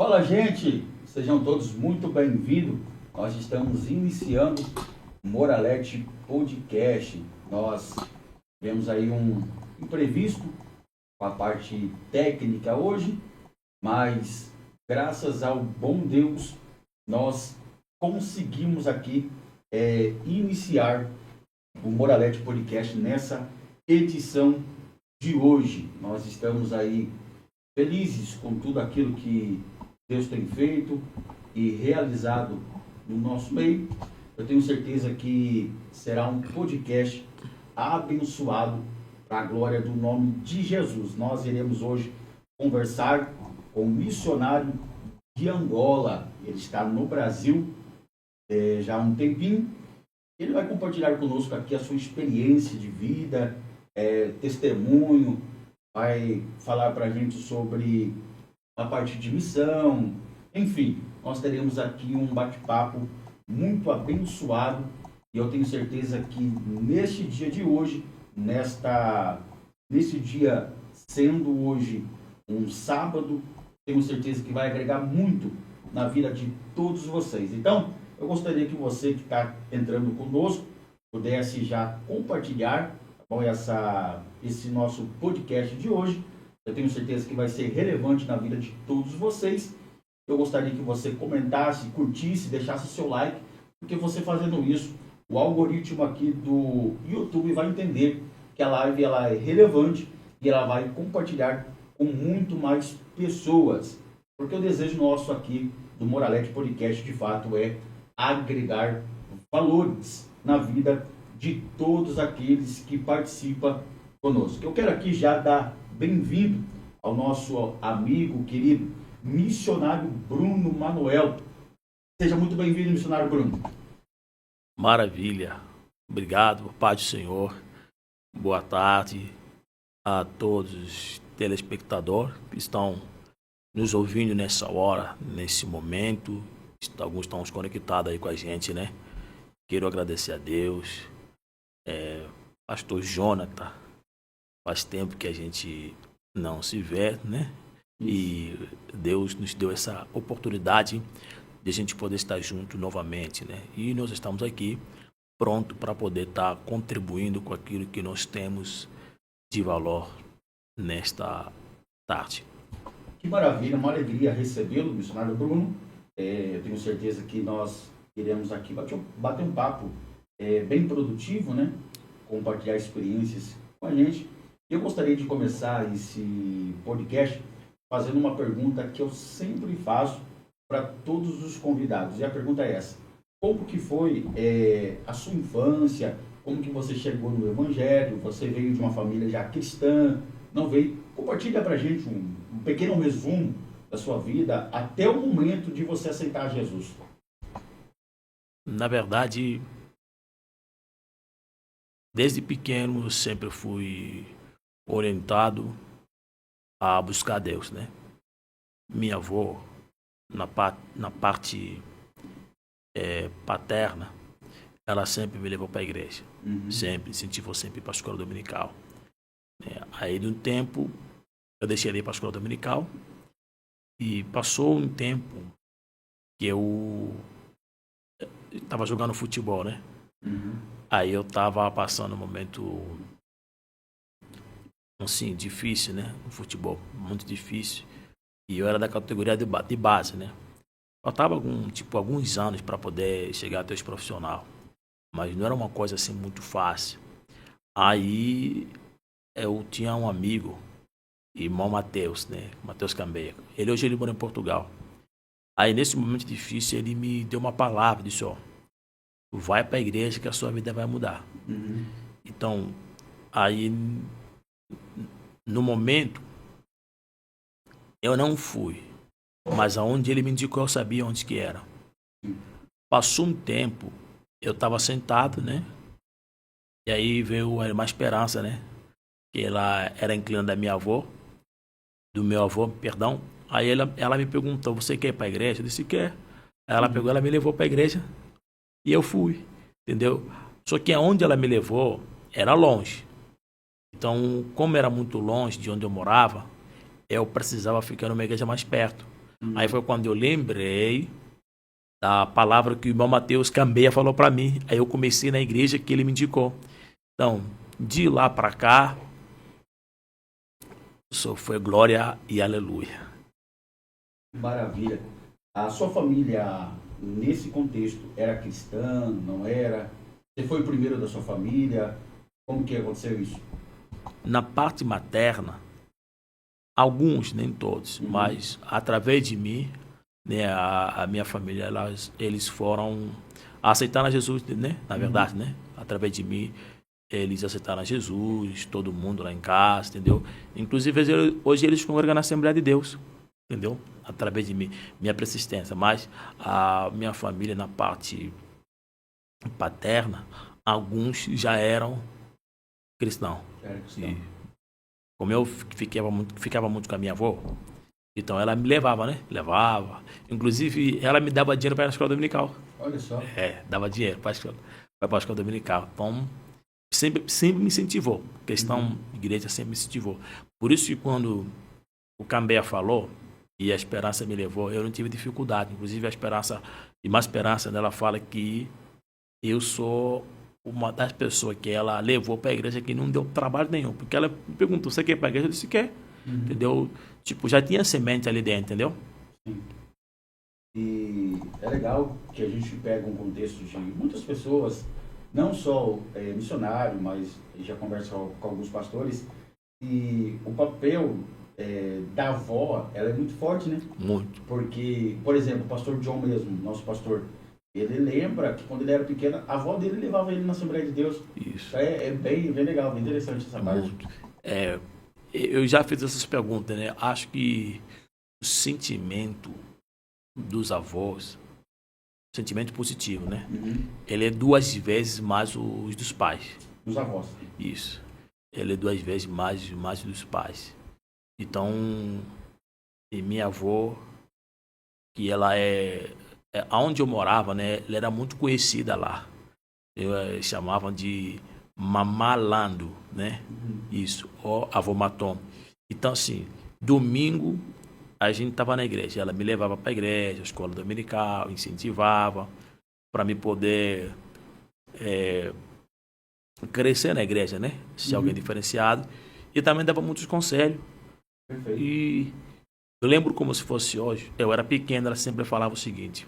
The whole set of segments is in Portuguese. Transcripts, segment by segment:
Fala, gente! Sejam todos muito bem-vindos. Nós estamos iniciando o Moralete Podcast. Nós tivemos aí um imprevisto com a parte técnica hoje, mas graças ao bom Deus, nós conseguimos aqui iniciar o Moralete Podcast nessa edição de hoje. Nós estamos aí felizes com tudo aquilo que Deus tem feito e realizado no nosso meio. Eu tenho certeza que será um podcast abençoado para a glória do nome de Jesus. Nós iremos hoje conversar com um missionário de Angola. Ele está no Brasil já há um tempinho. Ele vai compartilhar conosco aqui a sua experiência de vida, testemunho, vai falar para a gente sobre a parte de missão. Enfim, nós teremos aqui um bate-papo muito abençoado e eu tenho certeza que neste dia de hoje, nesse dia sendo hoje um sábado, tenho certeza que vai agregar muito na vida de todos vocês. Então, eu gostaria que você que está entrando conosco pudesse já compartilhar esse nosso podcast de hoje. Eu tenho certeza que vai ser relevante na vida de todos vocês. Eu gostaria que você comentasse, curtisse, deixasse seu like, porque você fazendo isso, o algoritmo aqui do YouTube vai entender que a live ela é relevante e ela vai compartilhar com muito mais pessoas. Porque o desejo nosso aqui do Moralete Podcast, de fato, é agregar valores na vida de todos aqueles que participam conosco. Eu quero aqui já dar bem-vindo ao nosso amigo querido, missionário Bruno Manuel. Seja muito bem-vindo, missionário Bruno. Maravilha. Obrigado, Pai do Senhor. Boa tarde a todos os telespectadores que estão nos ouvindo nessa hora, nesse momento. Alguns estão conectados aí com a gente, né? Quero agradecer a Deus. Pastor Jonathan, faz tempo que a gente não se vê, né? E Deus nos deu essa oportunidade de a gente poder estar junto novamente, né? E nós estamos aqui pronto para poder estar contribuindo com aquilo que nós temos de valor nesta tarde. Que maravilha, uma alegria recebê-lo, missionário Bruno. Eu tenho certeza que nós iremos aqui bater um papo bem produtivo, né? Compartilhar experiências com a gente. Eu gostaria de começar esse podcast fazendo uma pergunta que eu sempre faço para todos os convidados. E a pergunta é essa: como que foi a sua infância? Como que você chegou no Evangelho? Você veio de uma família já cristã? Não veio? Compartilha para a gente um pequeno resumo da sua vida até o momento de você aceitar Jesus. Na verdade, desde pequeno eu sempre fui orientado a buscar Deus, né? Minha avó, na parte paterna, ela sempre me levou para a igreja. Sempre, incentivou sempre para a escola dominical. Aí, de um tempo, eu deixei de ir para a escola dominical e passou um tempo que eu estava jogando futebol, né? Aí eu estava passando um momento assim, difícil, né? No futebol, muito difícil. E eu era da categoria de base, né? Faltava alguns anos para poder chegar até os profissional. Mas não era uma coisa assim muito fácil. Aí eu tinha um amigo, irmão Matheus, né? Matheus Cambeia. Hoje ele mora em Portugal. Aí nesse momento difícil ele me deu uma palavra, disse: ó, vai para a igreja que a sua vida vai mudar. Então, aí no momento eu não fui, mas aonde ele me indicou eu sabia onde que era. Passou um tempo, eu estava sentado, né? E aí veio uma esperança, né? Que ela era inclinada da minha avó, do meu avô, perdão. Aí ela me perguntou: você quer ir para a igreja? Eu disse: quer. Aí ela pegou, ela me levou para a igreja e eu fui, entendeu? Só que aonde ela me levou era longe. Então, como era muito longe de onde eu morava, eu precisava ficar numa igreja mais perto. Aí foi quando eu lembrei da palavra que o irmão Mateus Cambeia falou para mim. Aí eu comecei na igreja que ele me indicou. Então, de lá para cá, só foi glória e aleluia. Maravilha. A sua família, nesse contexto, era cristã, não era? Você foi o primeiro da sua família? Como que aconteceu isso? Na parte materna, alguns, nem todos, mas através de mim, né, a minha família, eles foram aceitando a Jesus, né? Na verdade, né? Através de mim, eles aceitaram a Jesus, todo mundo lá em casa, entendeu? Inclusive, hoje eles congregam na Assembleia de Deus, entendeu? Através de mim, minha persistência. Mas a minha família, na parte paterna, alguns já eram cristãos. Era cristão. E como eu ficava muito com a minha avó, então ela me levava, né? Levava. Inclusive, ela me dava dinheiro para ir na escola dominical. Olha só. Dava dinheiro para a escola dominical. Então, sempre me incentivou. Questão igreja sempre me incentivou. Por isso que quando o Cambeia falou e a esperança me levou, eu não tive dificuldade. Inclusive, a esperança dela fala que eu sou uma das pessoas que ela levou para a igreja que não deu trabalho nenhum. Porque ela me perguntou, você quer ir para a igreja? Eu disse, quer. Entendeu? Tipo, já tinha semente ali dentro, entendeu? Sim. E é legal que a gente pega um contexto de muitas pessoas, não só missionário, mas já converso com alguns pastores, e o papel da avó, ela é muito forte, né? Muito. Porque, por exemplo, o pastor John mesmo, nosso pastor, ele lembra que quando ele era pequeno, a avó dele levava ele na Assembleia de Deus. Isso. É bem legal, bem interessante essa parte. Muito. Eu já fiz essas perguntas, né? Acho que o sentimento dos avós, sentimento positivo, né? Ele é 2 vezes mais os dos pais. Dos avós. Isso. Ele é 2 vezes mais dos pais. Então, e minha avó, que ela onde eu morava, né? Ela era muito conhecida lá. Chamavam de Mamalando, né? Isso, ó, avô Matom. Então, assim, domingo a gente estava na igreja. Ela me levava para a igreja, escola dominical, incentivava para me poder crescer na igreja, né? Ser alguém diferenciado. E também dava muitos conselhos. Perfeito. E eu lembro como se fosse hoje. Eu era pequeno, ela sempre falava o seguinte: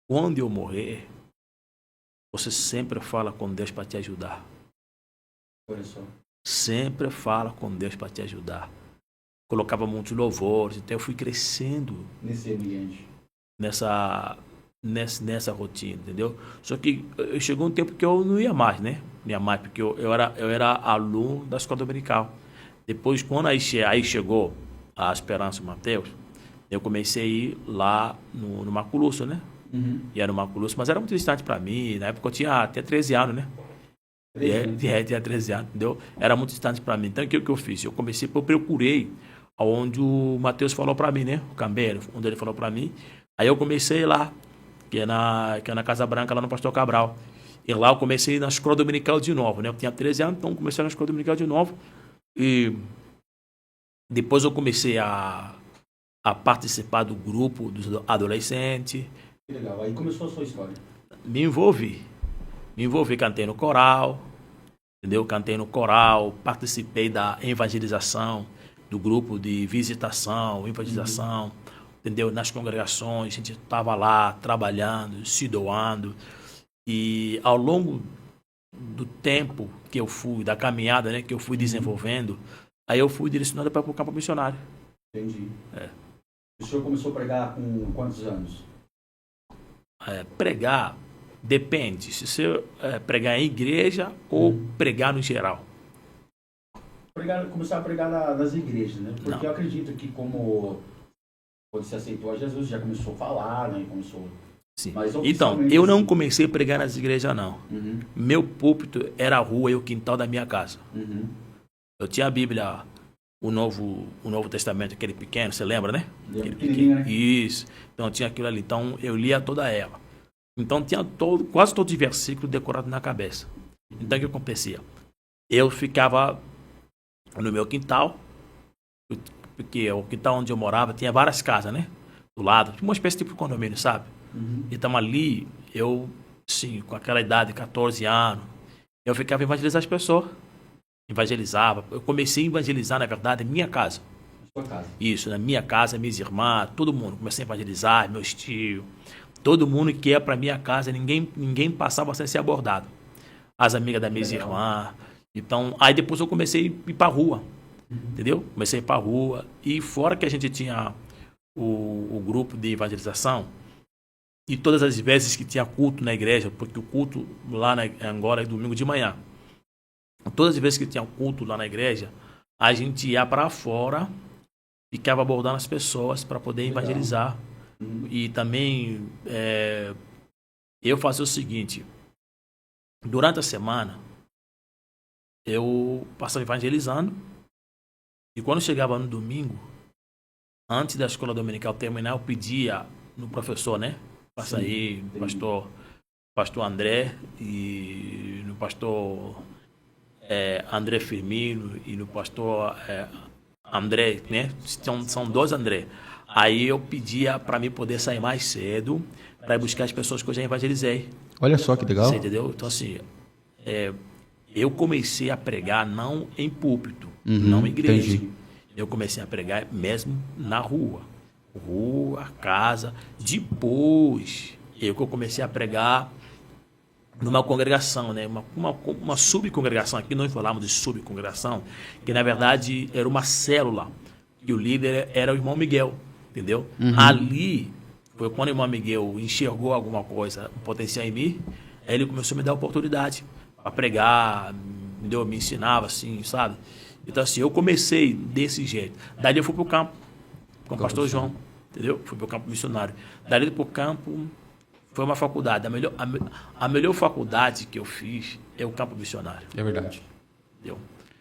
quando eu morrer, você sempre fala com Deus para te ajudar. Olha só. Sempre fala com Deus para te ajudar. Colocava muitos louvores, então eu fui crescendo Nesse ambiente. nessa rotina, entendeu? Só que chegou um tempo que eu não ia mais, né? Não ia mais, porque eu era aluno da escola dominical. Depois, quando aí chegou a Esperança Mateus, eu comecei a ir lá no Maculusso, né? E era no Maculusso, mas era muito distante para mim. Na época eu tinha até 13 anos, né? Tinha 13 anos, entendeu? Era muito distante para mim. Então, o que eu fiz? Eu procurei aonde o Mateus falou para mim, né? O Cambeiro, onde ele falou para mim. Aí eu comecei lá, que é na Casa Branca, lá no Pastor Cabral. E lá eu comecei na escola dominical de novo, né? Eu tinha 13 anos, então comecei na escola dominical de novo. E depois eu comecei a participar do grupo dos adolescentes. Que legal. Aí começou a sua história. Me envolvi, cantei no coral, entendeu? Cantei no coral, participei da evangelização, do grupo de visitação, evangelização, entendeu? Nas congregações, a gente estava lá trabalhando, se doando. E ao longo do tempo que eu fui, da caminhada, né, que eu fui desenvolvendo, aí eu fui direcionado para o campo missionário. Entendi. O senhor começou a pregar com quantos anos? Pregar depende. Se você pregar em igreja ou pregar no geral. Começar a pregar nas igrejas, né? Porque Não. eu acredito que quando você aceitou a Jesus, já começou a falar, né? Sim. Mas Então, oficialmente, eu não assim. comecei a pregar nas igrejas, não. Meu púlpito era a rua e o quintal da minha casa. Eu tinha a Bíblia, o Novo Testamento, aquele pequeno, você lembra, né? Aquele Pequenininho, né? Isso. Então, eu tinha aquilo ali. Então, eu lia toda ela. Então, tinha quase todos os versículos decorados na cabeça. Então, o que acontecia? Eu ficava no meu quintal, porque o quintal onde eu morava tinha várias casas, né? Do lado, uma espécie de condomínio, sabe? Então ali, eu, sim, com aquela idade, 14 anos, eu ficava evangelizando as pessoas. Evangelizava. Eu comecei a evangelizar, na verdade, em minha casa. Na sua casa. Isso, na minha casa, minhas irmãs, todo mundo. Comecei a evangelizar, meus tios. Todo mundo que ia para minha casa, ninguém passava sem ser abordado. As amigas das minhas irmãs. Então, aí depois eu comecei a ir para a rua. Entendeu? Comecei a ir para a rua. E fora que a gente tinha o grupo de evangelização, e todas as vezes que tinha culto na igreja, porque o culto lá em Angola é domingo de manhã. Todas as vezes que tinha culto lá na igreja, a gente ia para fora, ficava abordando as pessoas para poder evangelizar. E também eu fazia o seguinte: durante a semana, eu passava evangelizando, e quando chegava no domingo, antes da escola dominical terminar, eu pedia no professor, né? Para sair, no pastor André e no pastor André Firmino e no pastor André, né? São dois André. Aí eu pedia para mim poder sair mais cedo para buscar as pessoas que eu já evangelizei. Olha só que legal. Você entendeu? Então, assim, eu comecei a pregar não em púlpito, não em igreja. Entendi. Eu comecei a pregar mesmo na rua. Rua, casa. Depois, eu comecei a pregar numa congregação, né? Uma subcongregação. Aqui nós falamos de subcongregação, que na verdade era uma célula, e o líder era o irmão Miguel, entendeu? Ali foi quando o irmão Miguel enxergou alguma coisa, um potencial em mim, aí ele começou a me dar oportunidade para pregar, me ensinava assim, sabe? Então assim, eu comecei desse jeito. Daí eu fui pro campo com o pastor João, entendeu? Fui pro campo missionário. Daí pro campo foi uma faculdade. A melhor faculdade que eu fiz é o campo missionário. É verdade. Entendeu?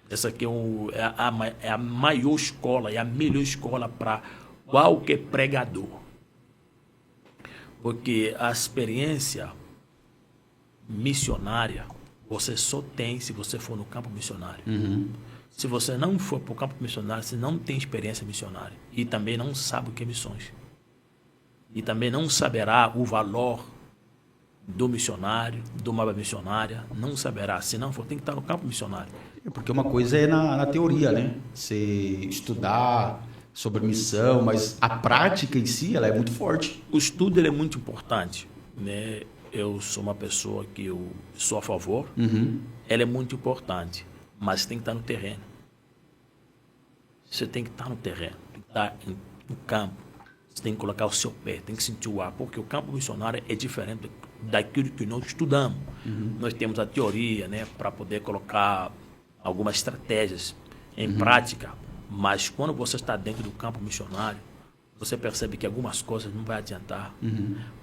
Essa aqui é a maior escola, é a melhor escola para qualquer pregador. Porque a experiência missionária você só tem se você for no campo missionário. Se você não for para o campo missionário, você não tem experiência missionária. E também não sabe o que é missões. E também não saberá o valor do missionário, de uma missionária, não saberá. Se não for, tem que estar no campo missionário. Porque uma coisa é na teoria, né? Você estudar sobre missão, mas a prática em si, ela é muito forte. O estudo ele é muito importante, né? Eu sou uma pessoa que eu sou a favor. Ela é muito importante, mas tem que estar no terreno. Você tem que estar no terreno, tem que estar no campo. Você tem que colocar o seu pé, tem que sentir o ar, porque o campo missionário é diferente daquilo que nós estudamos. Nós temos a teoria, né, para poder colocar algumas estratégias em prática, mas quando você está dentro do campo missionário, você percebe que algumas coisas não vai adiantar.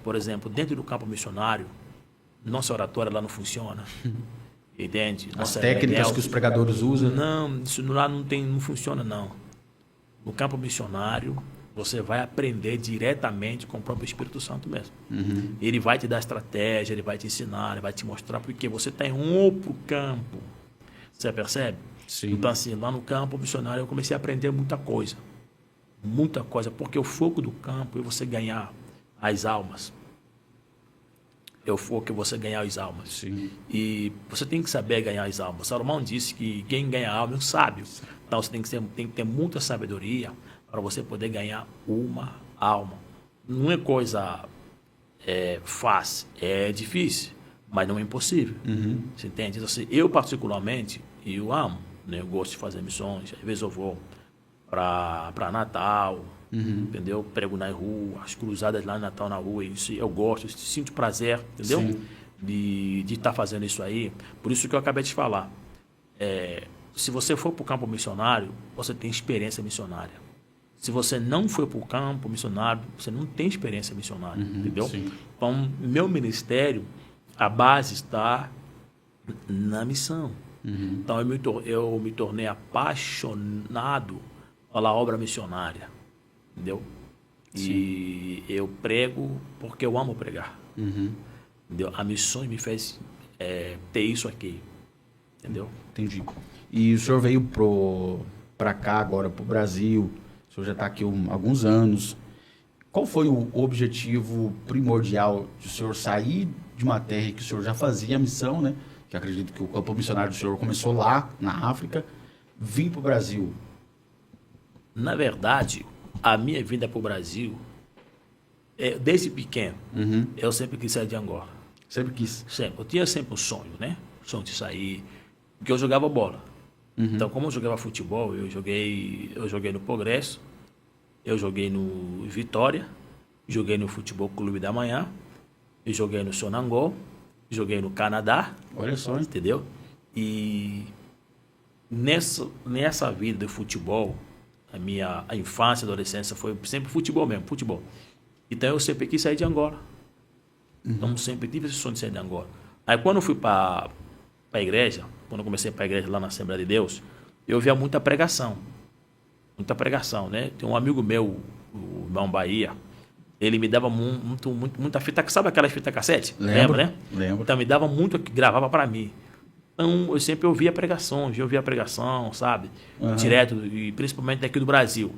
Por exemplo, dentro do campo missionário, nossa oratória lá não funciona. Entende? As técnicas que os pregadores usam. Não, isso lá não funciona, não. No campo missionário, você vai aprender diretamente com o próprio Espírito Santo mesmo. Ele vai te dar estratégia, ele vai te ensinar, ele vai te mostrar, porque você está em um outro campo. Você percebe? Sim. Então, assim, lá no campo missionário, eu comecei a aprender muita coisa. Muita coisa, porque o foco do campo é você ganhar as almas. É o foco é você ganhar as almas. Sim. E você tem que saber ganhar as almas. Salomão disse que quem ganha a alma é um sábio. Então, você tem que ter muita sabedoria para você poder ganhar uma alma. Não é coisa fácil, é difícil, mas não é impossível. Você entende? Então, assim, eu, particularmente, eu amo, né? Eu gosto de fazer missões. Às vezes eu vou para Natal, entendeu? Prego na rua, as cruzadas lá em Natal na rua, isso eu gosto, sinto prazer, entendeu? Sim. De estar fazendo isso aí. Por isso que eu acabei de falar. Se você for para o campo missionário, você tem experiência missionária. Se você não for para o campo missionário, você não tem experiência missionária, entendeu? Sim. Então, meu ministério, a base está na missão. Então, eu me tornei apaixonado pela obra missionária, entendeu? E eu prego porque eu amo pregar, entendeu? A missão me fez ter isso aqui, entendeu? Entendi. E o senhor veio para cá agora, para o Brasil. O senhor já está aqui há alguns anos. Qual foi o objetivo primordial de o senhor sair de uma terra que o senhor já fazia a missão, né? Que acredito que o campo missionário do senhor começou lá, na África, vir para o Brasil? Na verdade, a minha vinda para o Brasil, desde pequeno, eu sempre quis sair de Angola. Sempre quis. Sempre. Eu tinha sempre um sonho, né? O sonho de sair, porque eu jogava bola. Então, como eu jogava futebol, eu joguei no Progresso, eu joguei no Vitória, joguei no Futebol Clube da Manhã, eu joguei no Sonangol, joguei no Canadá. Olha só, hein? Entendeu? E nessa vida de futebol, a infância, a adolescência foi sempre futebol mesmo, futebol. Então eu sempre quis sair de Angola. Então sempre tive esse sonho de sair de Angola. Aí quando eu fui para a igreja, quando eu comecei para a igreja lá na Assembleia de Deus, eu via muita pregação, né? Tem um amigo meu, o irmão Bahia, ele me dava muita fita, sabe aquelas fita cassete? Lembro, Lembra, né? lembro. Então me dava muito, gravava para mim. Então eu sempre ouvia pregação, sabe? Direto, e principalmente daqui do Brasil.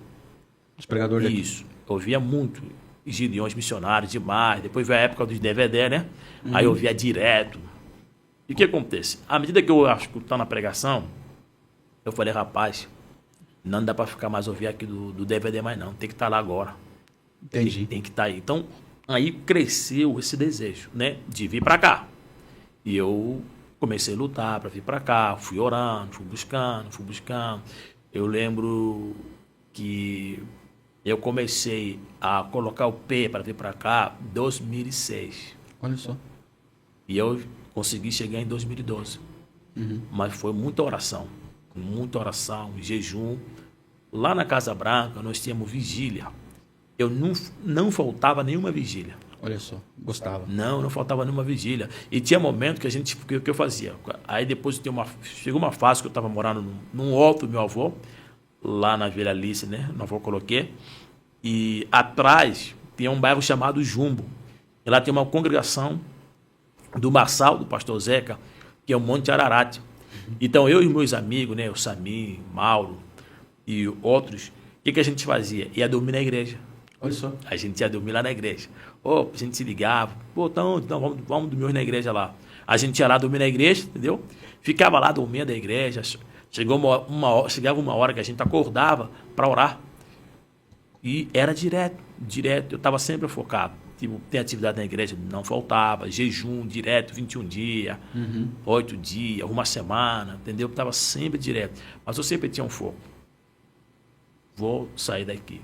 Os pregadores daqui. Isso, eu ouvia muito. Gideões missionários demais. Depois veio a época dos DVD, né? Aí eu ouvia direto. E o que acontece? À medida que eu acho que estou na pregação, eu falei, rapaz, não dá para ficar mais ouvir aqui do DVD mais não. Tem que estar lá agora. Entendi. Tem que estar aí. Então, aí cresceu esse desejo, né? De vir para cá. E eu comecei a lutar para vir para cá. Fui orando, fui buscando. Eu lembro que eu comecei a colocar o pé para vir para cá em 2006. Olha só. E eu consegui chegar em 2012. Mas foi muita oração, jejum. Lá na Casa Branca nós tínhamos vigília. Eu não faltava nenhuma vigília. Olha só, gostava. Não faltava nenhuma vigília. E tinha momento que eu fazia. Aí depois chegou uma fase que eu estava morando num outro meu avô, lá na Vila Alice, né? Meu avô coloquei. E atrás tinha um bairro chamado Jumbo. E lá tem uma congregação do Marçal, do pastor Zeca, que é o Monte Ararat. Então eu e meus amigos, né? O Sami, Mauro e outros, o que a gente fazia? Ia dormir na igreja. Olha só. A gente ia dormir lá na igreja. A gente se ligava. Então vamos dormir hoje na igreja lá. A gente ia lá dormir na igreja, entendeu? Ficava lá dormindo na igreja. Chegava uma hora que a gente acordava para orar. E era direto. Eu estava sempre focado. Tipo, tem atividade na igreja, não faltava. Jejum direto, 21 dias, 8 dias, uma semana, entendeu? Estava sempre direto. Mas eu sempre tinha um foco. Vou sair daqui.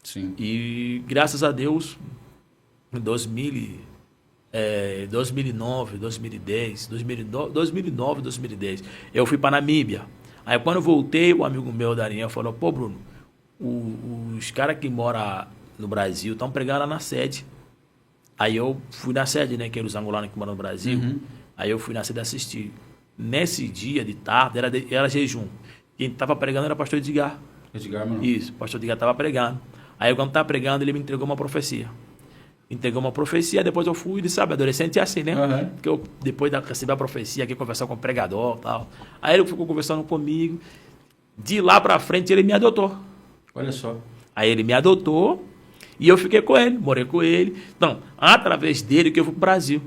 Sim. E graças a Deus, em 2009, 2010, eu fui para Namíbia. Aí quando eu voltei, o amigo meu, Dariel, falou, pô, Bruno, os caras que moram no Brasil estão pregando lá na sede. Aí eu fui na sede, né, que eram os angolanos que moram no Brasil. Aí eu fui na sede assistir. Nesse dia de tarde, era jejum. Quem estava pregando era o pastor Edgar. Edgar, mano. Isso, o pastor Edgar estava pregando. Aí quando estava pregando, ele me entregou uma profecia. Depois eu fui, ele sabe, adolescente é assim, né? Porque eu, depois de receber a profecia, aqui conversar com o pregador e tal. Aí ele ficou conversando comigo. De lá pra frente, ele me adotou. Olha só. Aí ele me adotou e eu fiquei com ele, morei com ele. Então, através dele que eu fui pro Brasil.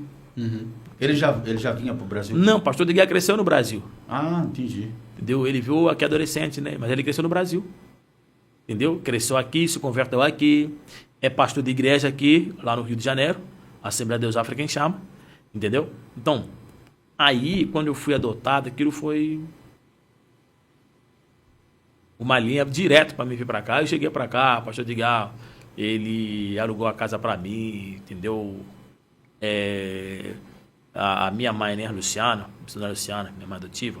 Ele já vinha pro Brasil? Não, o pastor Edgar cresceu no Brasil. Ah, entendi. Entendeu? Ele viu aqui adolescente, né? Mas ele cresceu no Brasil. Entendeu? Cresceu aqui, se converteu aqui. É pastor de igreja aqui, lá no Rio de Janeiro. Assembleia de Deus África em Chama. Entendeu? Então, aí, quando eu fui adotado, aquilo foi uma linha direto para mim vir para cá. Eu cheguei para cá, o pastor Edgar, ele alugou a casa para mim, entendeu? A minha mãe, né, Luciana, minha mãe adotiva,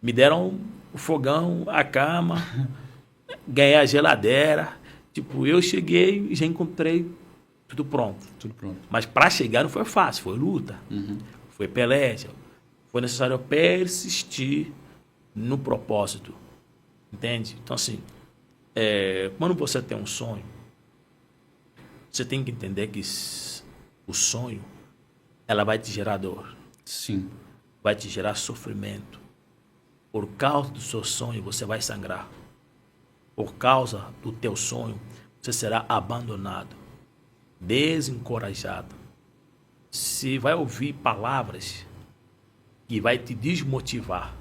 me deram o fogão, a cama, ganhei a geladeira. Tipo, eu cheguei e já encontrei tudo pronto. Mas para chegar não foi fácil, foi luta, foi peleja. Foi necessário persistir no propósito. Entende? Então, assim, quando você tem um sonho, você tem que entender que o sonho, ela vai te gerar dor. Sim. Vai te gerar sofrimento. Por causa do seu sonho, você vai sangrar. por causa do teu sonho, você será abandonado, desencorajado. Você vai ouvir palavras que vai te desmotivar,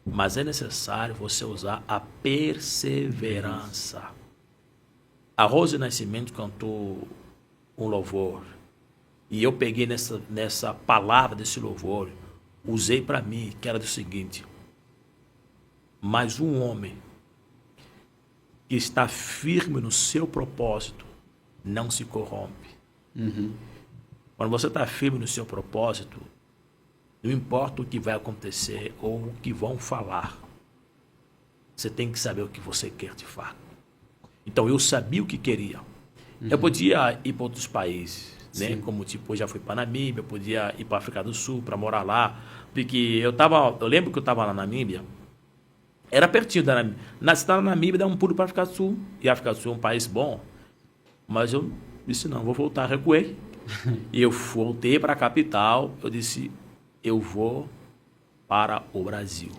mas é necessário você usar a perseverança. A Rose Nascimento cantou um louvor e eu peguei nessa palavra desse louvor, usei para mim, que era do seguinte: mas um homem que está firme no seu propósito não se corrompe. Quando você está firme no seu propósito, não importa o que vai acontecer ou o que vão falar, você tem que saber o que você quer de fato. Então eu sabia o que queria. Eu podia ir para outros países, né? Como tipo, eu já fui para Namíbia, eu podia ir para a África do Sul para morar lá, porque eu lembro que eu estava lá na Namíbia, era pertinho da Namíbia. Na cidade da Namíbia dá um pulo para a África do Sul, e a África do Sul é um país bom, mas eu disse não, vou voltar, recuei. E eu voltei para a capital, eu disse, eu vou para o Brasil.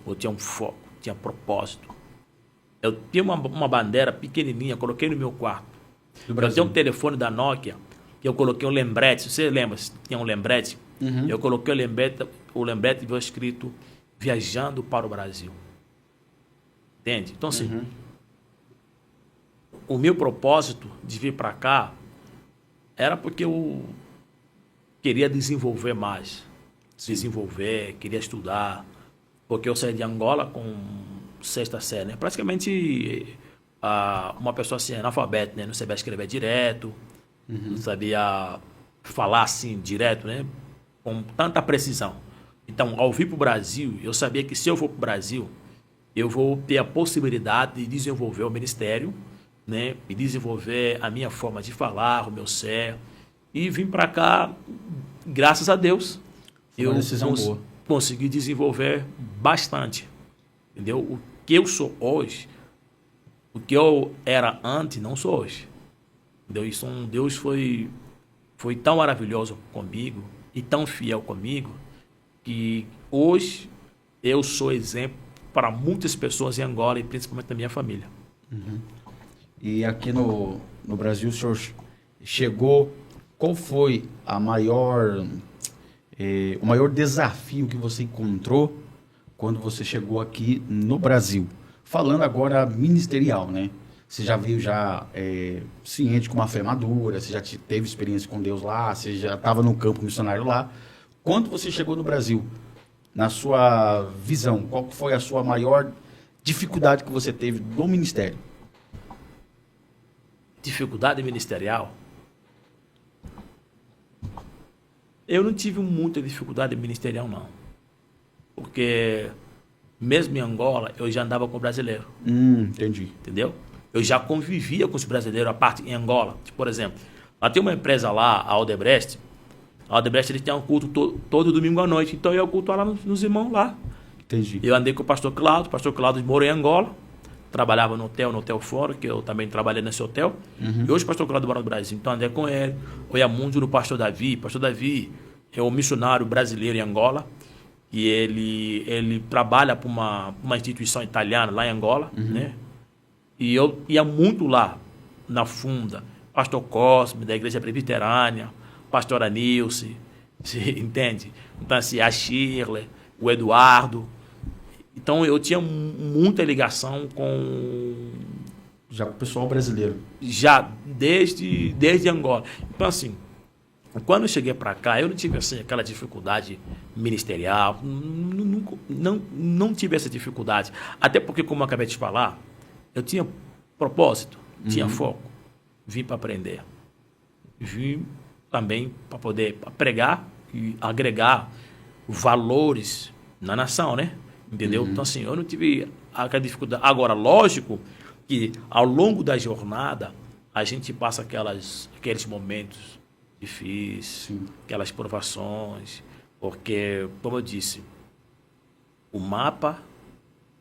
Eu tinha um foco, tinha propósito. Eu tinha uma bandeira pequenininha, coloquei no meu quarto. Eu tinha um telefone da Nokia, que eu coloquei um lembrete. Você lembra? Tinha um lembrete? Eu coloquei o lembrete e veio escrito viajando para o Brasil. Entende? Então, assim, o meu propósito de vir para cá era porque eu queria desenvolver mais. Queria estudar. Porque eu saí de Angola com 6ª série, né? Praticamente uma pessoa assim, analfabeta, né? Não sabia escrever direto, não sabia falar assim direto, né? Com tanta precisão. Então, ao vir para o Brasil, eu sabia que se eu for para o Brasil, eu vou ter a possibilidade de desenvolver o ministério, né? E desenvolver a minha forma de falar, o meu ser. E vim para cá, graças a Deus, eu consegui desenvolver bastante. Entendeu? O que eu sou hoje, o que eu era antes, não sou hoje. Entendeu? Isso, Deus foi tão maravilhoso comigo e tão fiel comigo que hoje eu sou exemplo para muitas pessoas em Angola e principalmente da minha família. E aqui no Brasil, o senhor chegou, qual foi o maior desafio que você encontrou quando você chegou aqui no Brasil? Falando agora ministerial, né? Você já veio ciente com uma fé madura, você já teve experiência com Deus lá, você já estava no campo missionário lá. Quando você chegou no Brasil, na sua visão, qual foi a sua maior dificuldade que você teve no ministério? Dificuldade ministerial? Eu não tive muita dificuldade ministerial, não. Porque, mesmo em Angola, eu já andava com brasileiro. Entendi. Entendeu? Eu já convivia com os brasileiros, a parte em Angola. Por exemplo, lá tem uma empresa lá, a Odebrecht. A Odebrecht, eles têm um culto todo domingo à noite. Então, eu ia cultuar lá nos irmãos lá. Entendi. Eu andei com o pastor Cláudio morou em Angola. Trabalhava no Hotel Fora, que eu também trabalhei nesse hotel. E hoje o pastor Cláudio mora no Brasil. Então, andei com ele. Eu ia muito no pastor Davi. Pastor Davi é um missionário brasileiro em Angola. E ele trabalha para uma instituição italiana lá em Angola, né? E eu ia muito lá, na Funda. Pastor Cosme, da Igreja Presbiterânea, pastora Nilce, entende? Então, assim, a Shirley, o Eduardo. Então, eu tinha muita ligação com... Já com o pessoal brasileiro. Já, desde Angola. Então, assim, quando eu cheguei para cá, eu não tive assim, aquela dificuldade ministerial, não tive essa dificuldade. Até porque, como eu acabei de falar, eu tinha propósito, tinha foco. Vim para aprender. Vim também para poder pregar e agregar valores na nação, né? Entendeu? Então, assim, eu não tive aquela dificuldade. Agora, lógico que ao longo da jornada, a gente passa aqueles momentos difíceis, aquelas provações, porque, como eu disse, o mapa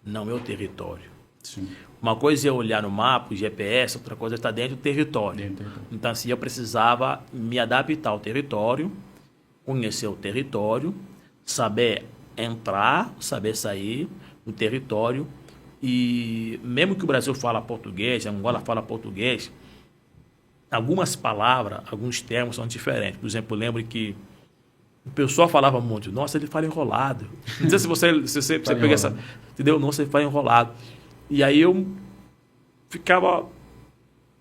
não é o território. Sim. Uma coisa é olhar no mapa, o GPS, outra coisa é estar dentro do território. Então, assim, eu precisava me adaptar ao território, conhecer o território, saber entrar, saber sair do território E mesmo que o Brasil fala português, Angola fala português, algumas palavras, alguns termos são diferentes. Por exemplo, eu lembro que o pessoal falava muito, nossa, ele fala enrolado. Não sei se você pega essa... Entendeu? Nossa, ele fala enrolado. E aí eu ficava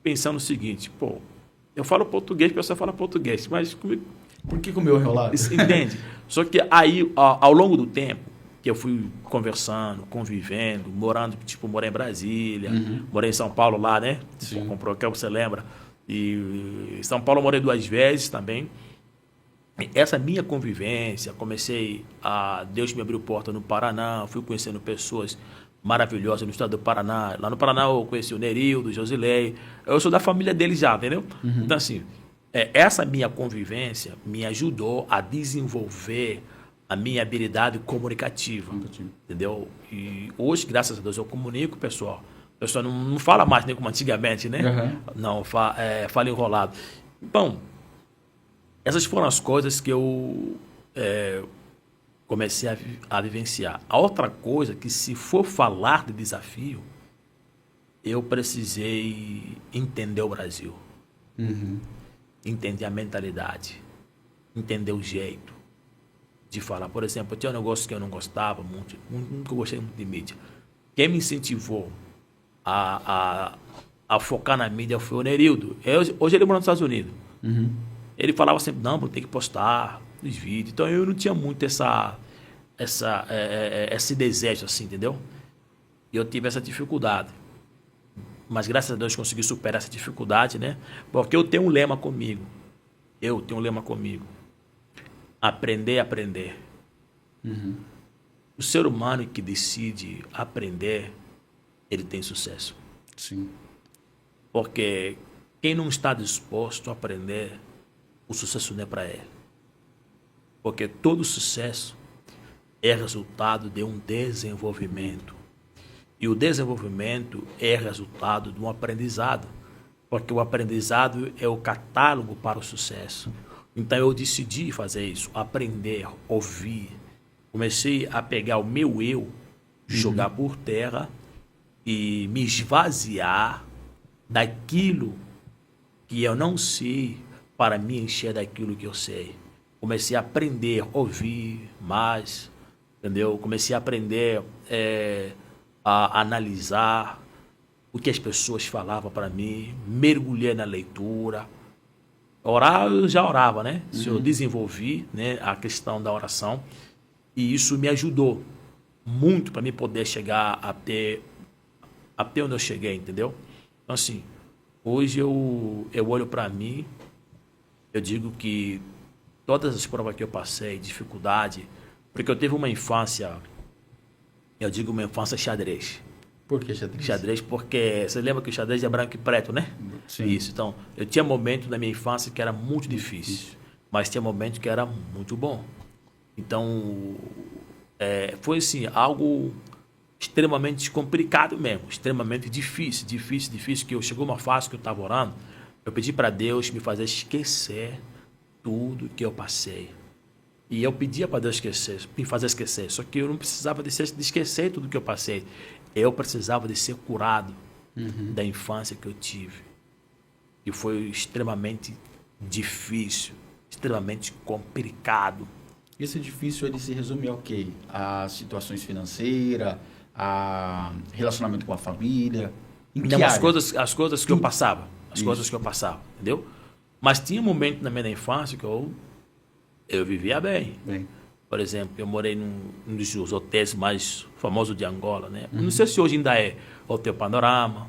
pensando o seguinte, pô, eu falo português, o pessoal fala português, mas... Por que o meu enrolado? Entende? Só que aí, ao longo do tempo, que eu fui conversando, convivendo, morando, tipo, morei em Brasília, morei em São Paulo lá, né? Sim. Comprou, que você lembra. E em São Paulo eu morei 2 vezes também. Essa minha convivência, Deus me abriu porta no Paraná, fui conhecendo pessoas maravilhosas no estado do Paraná. Lá no Paraná eu conheci o Nerildo, o Josilei. Eu sou da família deles já, entendeu? Então, assim, essa minha convivência me ajudou a desenvolver a minha habilidade comunicativa, entendeu? E hoje, graças a Deus, eu comunico, pessoal. O pessoal não fala mais nem como antigamente, né? Não, fala enrolado. Então, essas foram as coisas que eu comecei a vivenciar. A outra coisa que, se for falar de desafio, eu precisei entender o Brasil. Entender a mentalidade. Entender o jeito de falar. Por exemplo, tinha um negócio que eu não gostava muito, nunca gostei muito de mídia. Quem me incentivou a focar na mídia foi o Nerildo. Hoje ele mora nos Estados Unidos. Ele falava sempre, não, tem que postar os vídeos. Então eu não tinha muito esse desejo assim, entendeu? E eu tive essa dificuldade. Mas graças a Deus consegui superar essa dificuldade, né? Porque eu tenho um lema comigo. Aprender a aprender. O ser humano que decide aprender, ele tem sucesso. Sim. Porque quem não está disposto a aprender, o sucesso não é para ele. Porque todo sucesso é resultado de um desenvolvimento. E o desenvolvimento é resultado de um aprendizado. Porque o aprendizado é o catálogo para o sucesso. Então eu decidi fazer isso, aprender, ouvir. Comecei a pegar o meu eu, jogar por terra e me esvaziar daquilo que eu não sei para me encher daquilo que eu sei. Comecei a aprender, ouvir mais, entendeu? Comecei a aprender a analisar o que as pessoas falavam para mim, mergulhei na leitura. Orar, eu já orava, né? Eu desenvolvi, né, a questão da oração e isso me ajudou muito para mim poder chegar até onde eu cheguei, entendeu? Então, assim, hoje eu olho para mim, eu digo que todas as provas que eu passei, dificuldade, porque eu tive uma infância, eu digo uma infância xadrez. Por que xadrez? Xadrez porque, você lembra que o xadrez é branco e preto, né? Sim. Isso, então, eu tinha momentos na minha infância que era muito difícil, mas tinha momentos que era muito bom. Então, foi assim, algo extremamente complicado mesmo, extremamente difícil, que chegou uma fase que eu estava orando, eu pedi para Deus me fazer esquecer tudo que eu passei. E eu pedia para Deus me fazer esquecer, só que eu não precisava de esquecer tudo que eu passei. Eu precisava de ser curado da infância que eu tive. E foi extremamente difícil, extremamente complicado. Esse difícil, ele se resume ao quê? A situações financeiras, a relacionamento com a família? Não, as coisas que eu passava. Coisas que eu passava, entendeu? Mas tinha um momento na minha infância que eu vivia bem. Por exemplo, eu morei num dos hotéis mais famosos de Angola, né? Não sei se hoje ainda é Hotel Panorama.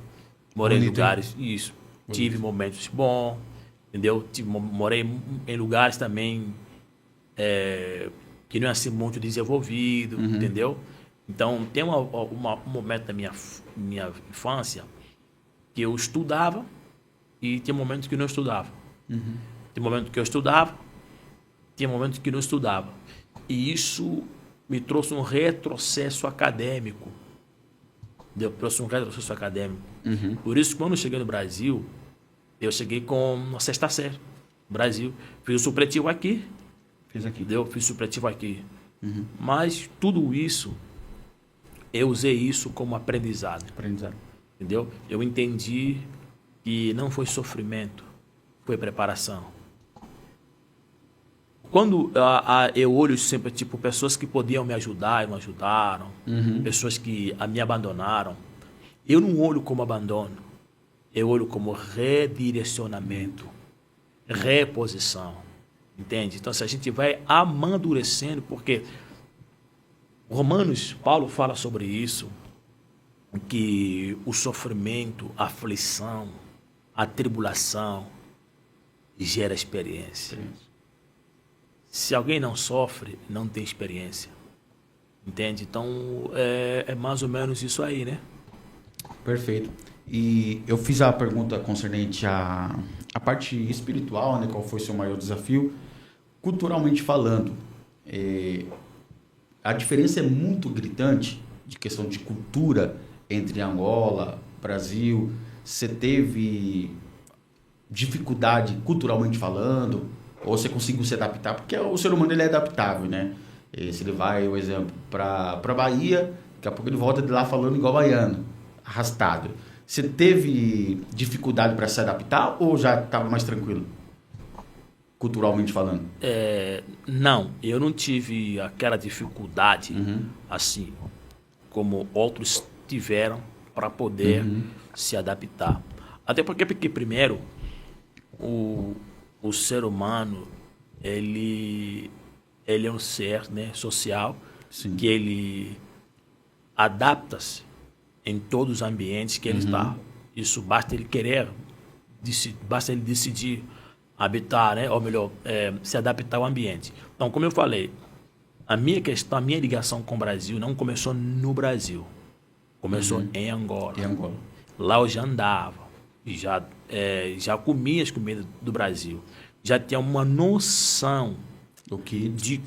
Morei em lugares, isso. Tive momentos bons, entendeu? Morei em lugares também que não é assim muito desenvolvido, entendeu? Então, tem um momento da minha infância que eu estudava e tinha momentos que não estudava. Tinha momentos que eu estudava, tinha momentos que não estudava. E isso me trouxe um retrocesso acadêmico. Por isso, quando eu cheguei no Brasil, eu cheguei com uma 6ª série. Brasil. Fiz o supletivo aqui. Fiz supletivo aqui. Mas tudo isso eu usei isso como aprendizado. Aprendizado. Entendeu? Eu entendi que não foi sofrimento, foi preparação. Quando eu olho sempre, tipo, pessoas que podiam me ajudar e não ajudaram, pessoas que me abandonaram, eu não olho como abandono, eu olho como redirecionamento, reposição, entende? Então, se a gente vai amadurecendo, porque Romanos, Paulo fala sobre isso, que o sofrimento, a aflição, a tribulação gera experiência. Se alguém não sofre, não tem experiência. Entende? Então, é mais ou menos isso aí, né? Perfeito. E eu fiz a pergunta concernente à parte espiritual, né? Qual foi o seu maior desafio? Culturalmente falando, a diferença é muito gritante de questão de cultura entre Angola, Brasil. Você teve dificuldade culturalmente falando? Ou você conseguiu se adaptar? Porque o ser humano ele é adaptável, né? E se ele vai, por exemplo, para Bahia, daqui a pouco ele volta de lá falando igual baiano, arrastado. Você teve dificuldade para se adaptar ou já estava mais tranquilo? Culturalmente falando? Não, eu não tive aquela dificuldade assim como outros tiveram para poder se adaptar. Até porque primeiro o ser humano ele é um ser, né, social. Sim. Que ele adapta-se em todos os ambientes que ele está. Isso basta ele querer, basta ele decidir habitar, né? Ou melhor, se adaptar ao ambiente. Então, como eu falei, a minha questão, a minha ligação com o Brasil não começou no Brasil. Começou em Angola. Em Angola. Lá eu já andava, já comia as comidas do Brasil. Já tinha uma noção do que de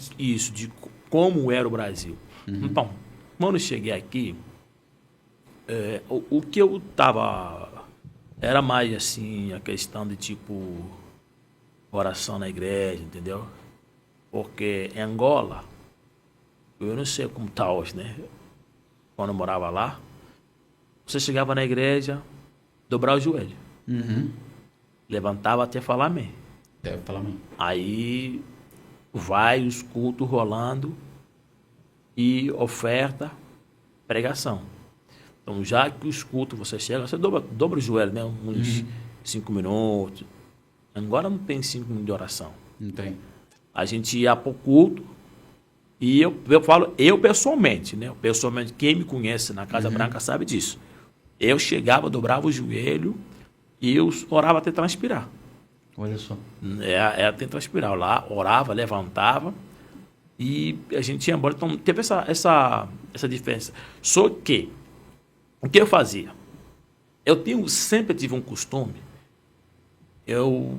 como era o Brasil. Então, quando eu cheguei aqui, o que eu tava era mais assim a questão de tipo oração na igreja, entendeu? Porque em Angola, eu não sei como tá hoje, né? Quando eu morava lá, você chegava na igreja, dobrava o joelho, levantava até falar amém. Deve falar amém. Aí vai os cultos rolando e oferta, pregação. Então, já que os cultos você chega, você dobra o joelho, né? Uns 5 minutos. Agora não tem 5 minutos de oração. Não tem. A gente ia para o culto e eu falo, eu pessoalmente, né? Pessoalmente, quem me conhece na Casa Branca sabe disso. Eu chegava, dobrava o joelho e eu orava até transpirar. Olha só. Até transpirar. Lá, orava, levantava e a gente ia embora. Então, teve essa diferença. Só que, o que eu fazia? Eu sempre tive um costume, eu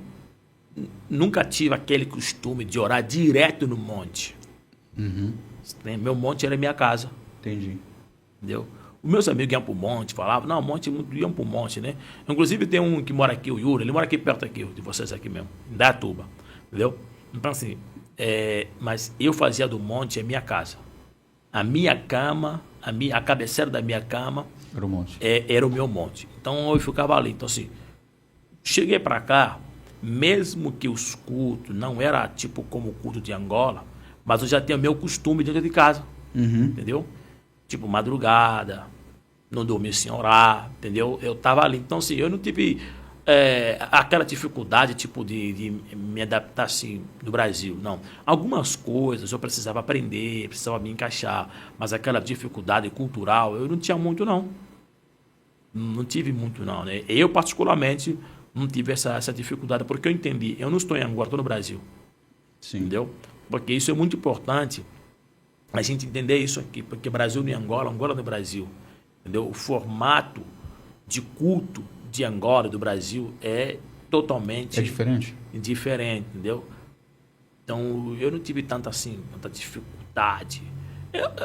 nunca tive aquele costume de orar direto no monte. Meu monte era minha casa. Entendi. Entendeu? Os meus amigos iam para o monte, falavam, não, iam para o monte, né? Inclusive tem um que mora aqui, o Yuri, ele mora aqui perto aqui, de vocês aqui mesmo, em Dayatuba, entendeu? Então assim, mas eu fazia do monte a minha casa. A minha cama, a cabeceira da minha cama era o monte. Era o meu monte. Então eu ficava ali. Então assim, cheguei para cá, mesmo que os cultos não era tipo como o culto de Angola, mas eu já tinha meu costume dentro de casa, entendeu? Tipo, madrugada, não dormia sem orar, entendeu? Eu estava ali. Então, assim, eu não tive aquela dificuldade, tipo, de me adaptar, assim, no Brasil, não. Algumas coisas eu precisava aprender, precisava me encaixar, mas aquela dificuldade cultural eu não tinha muito, não. Não tive muito, não, né? Eu, particularmente, não tive essa dificuldade, porque eu entendi, eu não estou em Angola, estou no Brasil. Sim. Entendeu? Porque isso é muito importante, a gente entender isso aqui, porque Brasil não é Angola, Angola não é Brasil, entendeu? O formato de culto de Angola e do Brasil é totalmente diferente, entendeu? Então, eu não tive tanta dificuldade.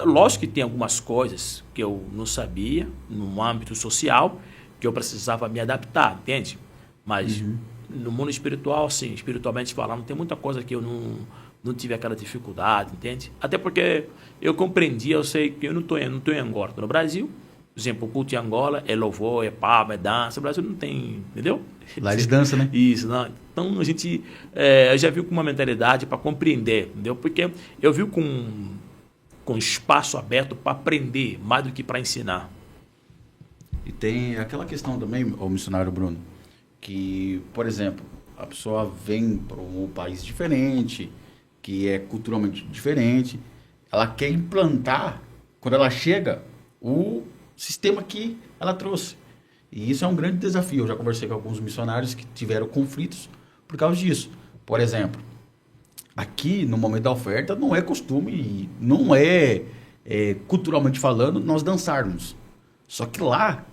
Lógico que tem algumas coisas que eu não sabia no âmbito social, que eu precisava me adaptar, entende? Mas no mundo espiritual, sim, espiritualmente falando, tem muita coisa que eu não tive aquela dificuldade, entende? Até porque eu compreendi, eu sei que eu não estou em Angola, estou no Brasil. Por exemplo, o culto em Angola é louvor, é paba, é dança. O Brasil não tem, entendeu? Lá eles dançam, né? Isso, não. Então a gente já viu com uma mentalidade para compreender, entendeu? Porque eu vi com espaço aberto para aprender mais do que para ensinar. E tem aquela questão também, o missionário Bruno, que, por exemplo, a pessoa vem para um país diferente, que é culturalmente diferente, ela quer implantar, quando ela chega, o sistema que ela trouxe. E isso é um grande desafio. Eu já conversei com alguns missionários que tiveram conflitos por causa disso. Por exemplo, aqui, no momento da oferta, não é costume, não é, culturalmente falando, nós dançarmos. Só que lá,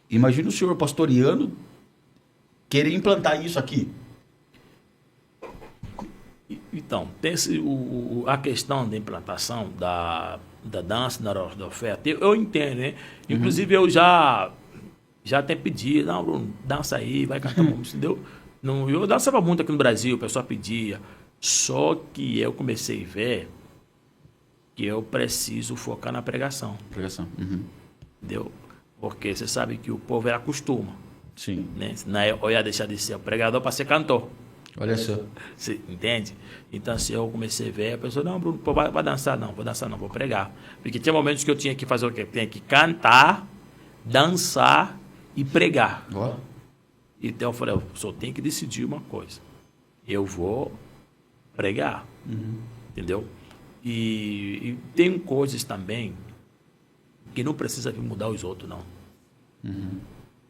imagina o senhor pastoriano querer implantar isso aqui. Então, tem a questão da implantação da dança na hora da oferta, eu entendo, né? Inclusive, eu já até pedi, não, Bruno, dança aí, vai cantar uma música, entendeu? Não, eu dançava muito aqui no Brasil, o pessoal pedia. Só que eu comecei a ver que eu preciso focar na pregação. Pregação. Entendeu? Porque você sabe que o povo acostuma. Sim. Né? Senão eu ia deixar de ser pregador para ser cantor. Olha só. Você entende? Então, se eu comecei a ver, a pessoa, não, Bruno, pô, vai dançar, não, vou pregar. Porque tinha momentos que eu tinha que fazer o quê? Tinha que cantar, dançar e pregar. Ó. Então, eu falei, eu só tenho que decidir uma coisa. Eu vou pregar. Entendeu? E tem coisas também que não precisa vir mudar os outros, não.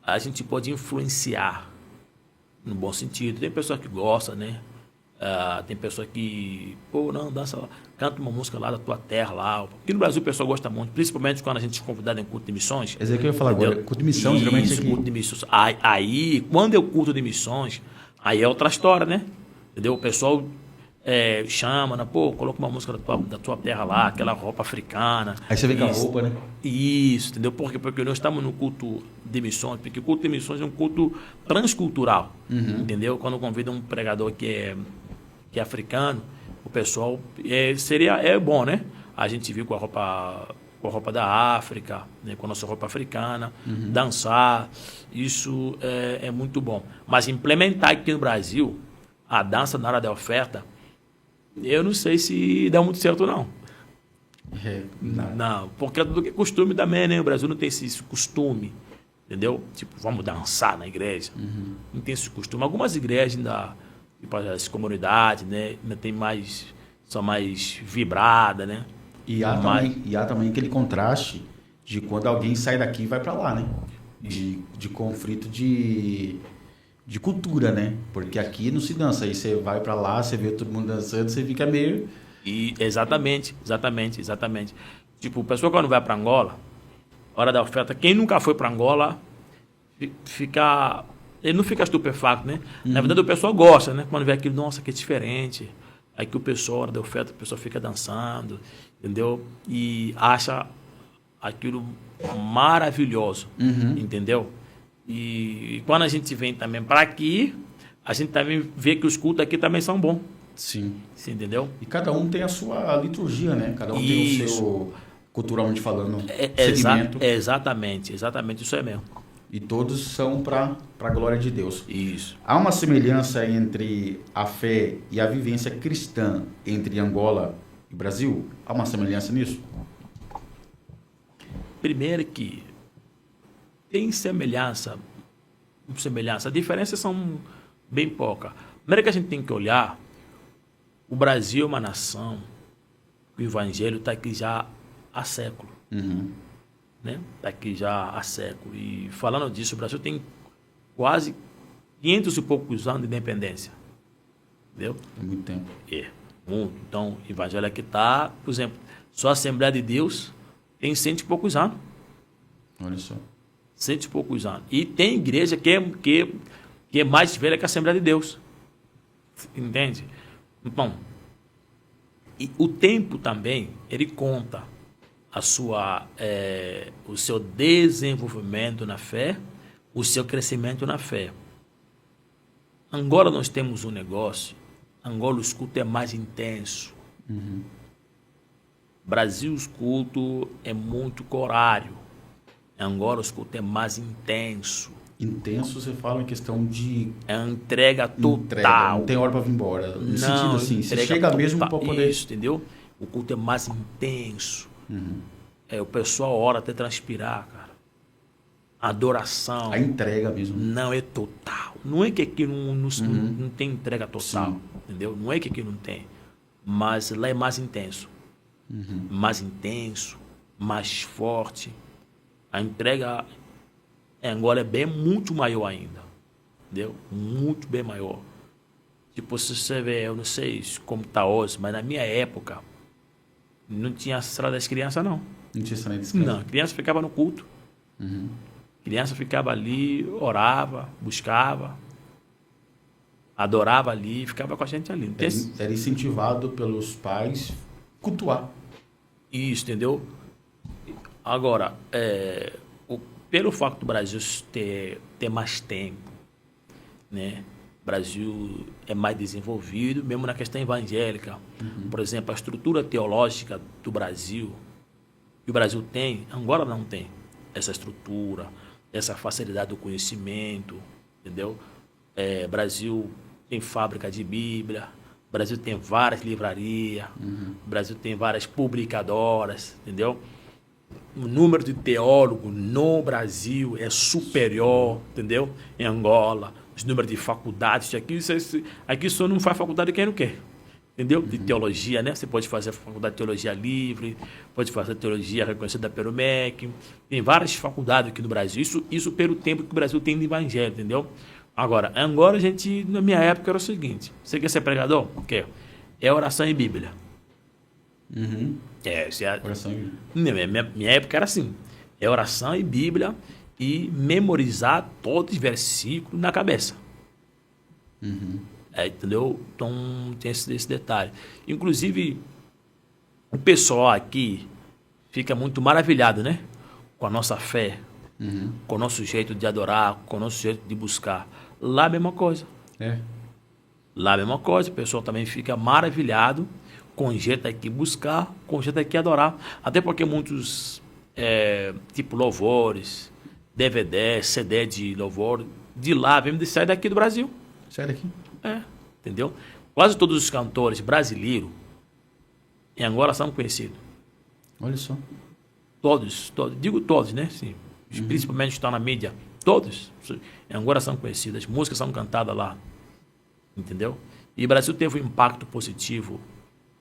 A gente pode influenciar no bom sentido. Tem pessoa que gosta, né? Tem pessoa que, pô, não, dança lá, canta uma música lá da tua terra lá. Aqui no Brasil o pessoal gosta muito, principalmente quando a gente é convidado em culto de missões. Esse aqui eu ia falar agora, culto de missão, geralmente aqui. Culto de missões. Aí, quando eu culto de missões, aí é outra história, né? Entendeu? O pessoal chama, né? Pô, coloca uma música da tua terra lá, aquela roupa africana. Aí você vem com a roupa, né? Isso, entendeu? Porque nós estamos no culto de missões, porque o culto de missões é um culto transcultural, entendeu? Quando convida um pregador que é africano, o pessoal é bom, né? A gente viu com a roupa da África, né? Com a nossa roupa africana, dançar, isso é muito bom. Mas implementar aqui no Brasil a dança na hora da oferta, eu não sei se dá muito certo, não. Não, porque do que costume também, né? O Brasil não tem esse costume, entendeu? Tipo, vamos dançar na igreja. Não tem esse costume. Algumas igrejas ainda, tipo as comunidades, né? Ainda tem são mais vibradas, né? E há também aquele contraste de quando alguém sai daqui e vai para lá, né? De conflito de cultura, né? Porque aqui não se dança. Aí você vai para lá, você vê todo mundo dançando, você fica meio... Exatamente. Tipo, o pessoal quando vai para Angola, hora da oferta, quem nunca foi para Angola, ele não fica estupefacto, né? Na verdade, o pessoal gosta, né? Quando vê aquilo, nossa, que diferente. Aí que o pessoal, hora da oferta, o pessoal fica dançando, entendeu? E acha aquilo maravilhoso, entendeu? E quando a gente vem também para aqui, a gente também vê que os cultos aqui também são bons. Sim. Você entendeu? E cada um tem a sua liturgia, né? Cada um tem o seu, culturalmente falando, segmento. Exatamente, isso é mesmo. E todos são para a glória de Deus. Isso. Há uma semelhança entre a fé e a vivência cristã entre Angola e Brasil? Há uma semelhança nisso? Primeiro que tem semelhança. As diferenças são bem poucas. Primeiro que a gente tem que olhar, o Brasil é uma nação, o Evangelho está aqui já há século. Né? Está aqui já há século. E falando disso, o Brasil tem quase 500 e poucos anos de independência. Entendeu? É muito tempo. Muito. Então, o Evangelho aqui está, por exemplo, só a Assembleia de Deus tem 100 e poucos anos. Olha só. 100 e poucos anos. E tem igreja que é mais velha que a Assembleia de Deus. Entende? Bom, e o tempo também, ele conta o seu desenvolvimento na fé, o seu crescimento na fé. Agora nós temos um negócio Angola os cultos é mais intenso. Brasil os cultos é muito horário. Em Angola os cultos é mais intenso. Intenso, você fala em questão de É uma entrega total. entrega, não tem hora para vir embora. No sentido assim, você chega total. mesmo para poder... Isso, entendeu? O culto é mais intenso. O pessoal ora até transpirar, cara. Adoração. A entrega mesmo. Não é total. Não é que aqui não tem entrega total, entendeu? Não é que aqui não tem. Mas lá é mais intenso. Mais intenso, mais forte. A entrega em Angola é bem muito maior ainda, entendeu? Muito bem maior. Tipo, se você vê, eu não sei como está hoje, mas na minha época não tinha sala das crianças, não. Não tinha sala das crianças? Não, criança ficava no culto. Criança ficava ali, orava, buscava, adorava ali, ficava com a gente ali. Era incentivado pelos pais cultuar. Isso, entendeu? Agora, pelo fato do Brasil ter mais tempo, né? O Brasil é mais desenvolvido, mesmo na questão evangélica. Por exemplo, a estrutura teológica do Brasil, que o Brasil tem, Angola não tem essa estrutura, essa facilidade do conhecimento, entendeu? Brasil tem fábrica de Bíblia, Brasil tem várias livrarias, Brasil tem várias publicadoras, entendeu? O número de teólogos no Brasil é superior, entendeu? Em Angola, os números de faculdades, aqui só não faz faculdade quem não quer, entendeu? De teologia, né? Você pode fazer faculdade de teologia livre, pode fazer teologia reconhecida pelo MEC, tem várias faculdades aqui no Brasil, isso pelo tempo que o Brasil tem de evangelho, entendeu? Agora, em Angola, na minha época era o seguinte, você quer ser pregador? Quer? É oração e Bíblia. Oração e... Minha época era assim, é oração e Bíblia e memorizar todos os versículos na cabeça. Entendeu? Então tem esse detalhe. Inclusive, o pessoal aqui fica muito maravilhado, né? Com a nossa fé, com o nosso jeito de adorar, com o nosso jeito de buscar. Lá a mesma coisa. Lá a mesma coisa, o pessoal também fica maravilhado com o jeito aqui buscar, com o jeito aqui adorar. Até porque muitos, tipo louvores, DVD, CD de louvor, de lá, mesmo de sair daqui do Brasil. Sai daqui? Entendeu? Quase todos os cantores brasileiros em Angola são conhecidos. Olha só. Todos, digo todos, né? Sim. Principalmente estão na mídia. Todos em Angola são conhecidos. As músicas são cantadas lá. Entendeu? E o Brasil teve um impacto positivo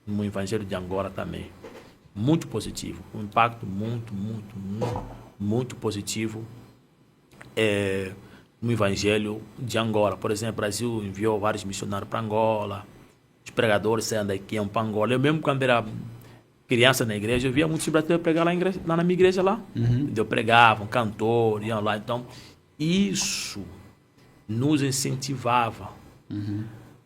no Evangelho de Angola também. Muito positivo. Um impacto muito positivo no Evangelho de Angola. Por exemplo, o Brasil enviou vários missionários para Angola. Os pregadores saíram daqui, iam para Angola. Eu mesmo, quando era criança na igreja, eu via muitos brasileiros pregar lá na minha igreja lá. Eu pregavam, cantores, iam lá. Então, isso nos incentivava.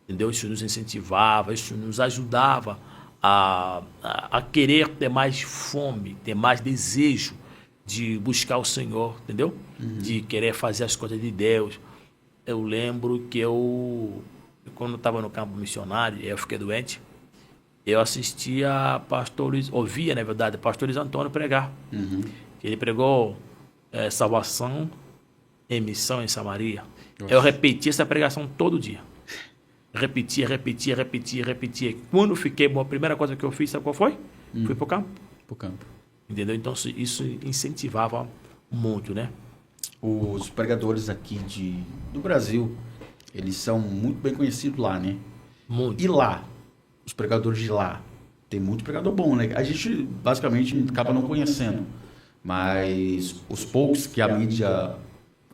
Entendeu? Isso nos incentivava, isso nos ajudava a querer ter mais fome, ter mais desejo de buscar o Senhor, entendeu? De querer fazer as coisas de Deus. Eu lembro que quando eu estava no campo missionário, eu fiquei doente, eu assistia ouvia, na verdade, pastor Luiz Antônio pregar. Ele pregou salvação em missão em Samaria. Eu repetia essa pregação todo dia. Repetia. Quando fiquei bom, a primeira coisa que eu fiz, sabe qual foi? Fui pro campo. Entendeu? Então, isso incentivava muito, né? Os pregadores aqui do Brasil, eles são muito bem conhecidos lá, né? Muito. E lá, os pregadores de lá, tem muito pregador bom, né? A gente, basicamente, acaba não conhecendo. Mas os poucos que a mídia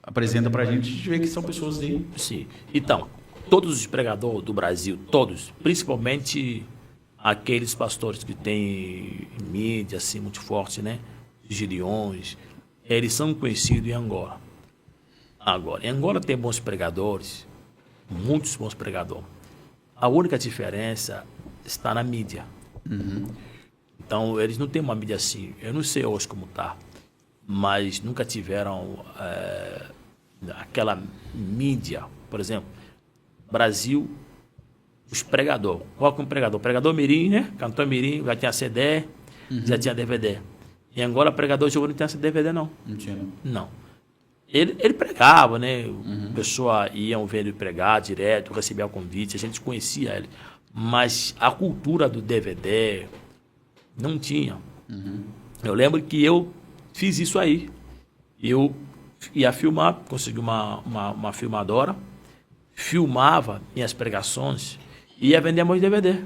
apresenta pra gente, a gente vê que são pessoas de... Sim. Então, todos os pregadores do Brasil, todos, principalmente aqueles pastores que têm mídia assim muito forte, né? Gideões, eles são conhecidos em Angola. Agora, em Angola tem bons pregadores, muitos bons pregadores. A única diferença está na mídia. Então, eles não têm uma mídia assim. Eu não sei hoje como está, mas nunca tiveram aquela mídia. Por exemplo, Brasil os pregadores. Qual que é um pregador? Pregador mirim, né? Cantor mirim, já tinha CD, já tinha DVD. Em Angola, pregador de não tinha DVD, não. Não tinha, não. Não. Ele pregava, né? A pessoa ia ver ele pregar direto, recebia o convite, a gente conhecia ele. Mas a cultura do DVD não tinha. Eu lembro que eu fiz isso aí. Eu ia filmar, consegui uma filmadora, filmava minhas pregações e ia vender meus DVD.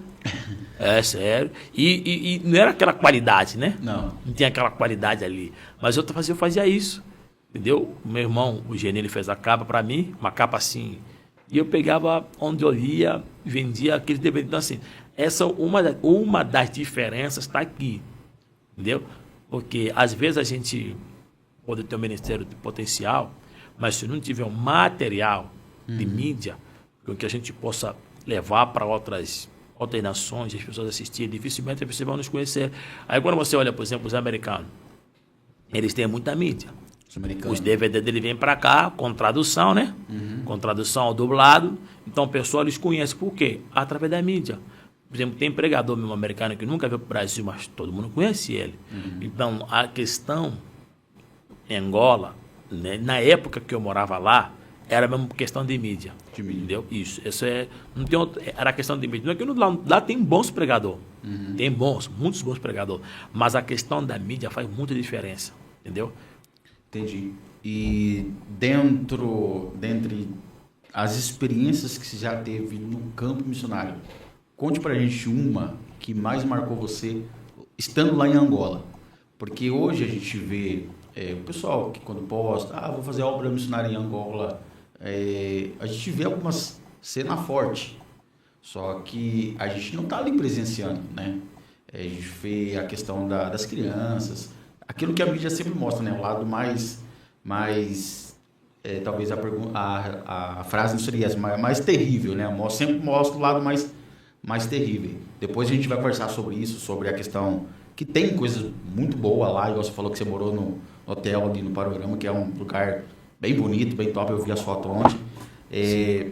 É sério. E não era aquela qualidade, né? Não. Não tinha aquela qualidade ali. Mas eu fazia isso. Entendeu? O meu irmão, o Geni, ele fez a capa para mim, uma capa assim. E eu pegava onde eu ia, vendia aquele DVD. Então, assim, essa uma das diferenças está aqui. Entendeu? Porque às vezes a gente pode ter um ministério de potencial, mas se não tiver um material de mídia, com que a gente possa levar para outras nações, as pessoas assistirem, dificilmente as pessoas vão nos conhecer. Aí quando você olha, por exemplo, os americanos, eles têm muita mídia. Os DVD dele vêm para cá, com tradução, né? Com tradução ao dublado. Então, o pessoal, eles conhecem. Por quê? Através da mídia. Por exemplo, tem pregador mesmo americano que nunca veio para o Brasil, mas todo mundo conhece ele. Então, a questão em Angola, né, na época que eu morava lá, era mesmo questão de mídia. Entendeu? Isso é... Não tem outro, era questão de mídia. Não é que lá tem bons pregadores. Tem muitos bons pregadores. Mas a questão da mídia faz muita diferença. Entendeu? Entendi. E dentre as experiências que você já teve no campo missionário, conte pra gente uma que mais marcou você estando lá em Angola. Porque hoje a gente vê o pessoal que quando posta, vou fazer obra missionária em Angola, a gente vê algumas cenas fortes, só que a gente não tá ali presenciando, né? A gente vê a questão das crianças, aquilo que a mídia sempre mostra, né? O lado mais talvez a frase não seria essa, mais terrível, né? Sempre mostra o lado mais terrível. Depois a gente vai conversar sobre isso, sobre a questão que tem coisas muito boas lá, igual você falou que você morou no hotel ali no Panorama, que é um lugar bem bonito, bem top, eu vi as fotos ontem.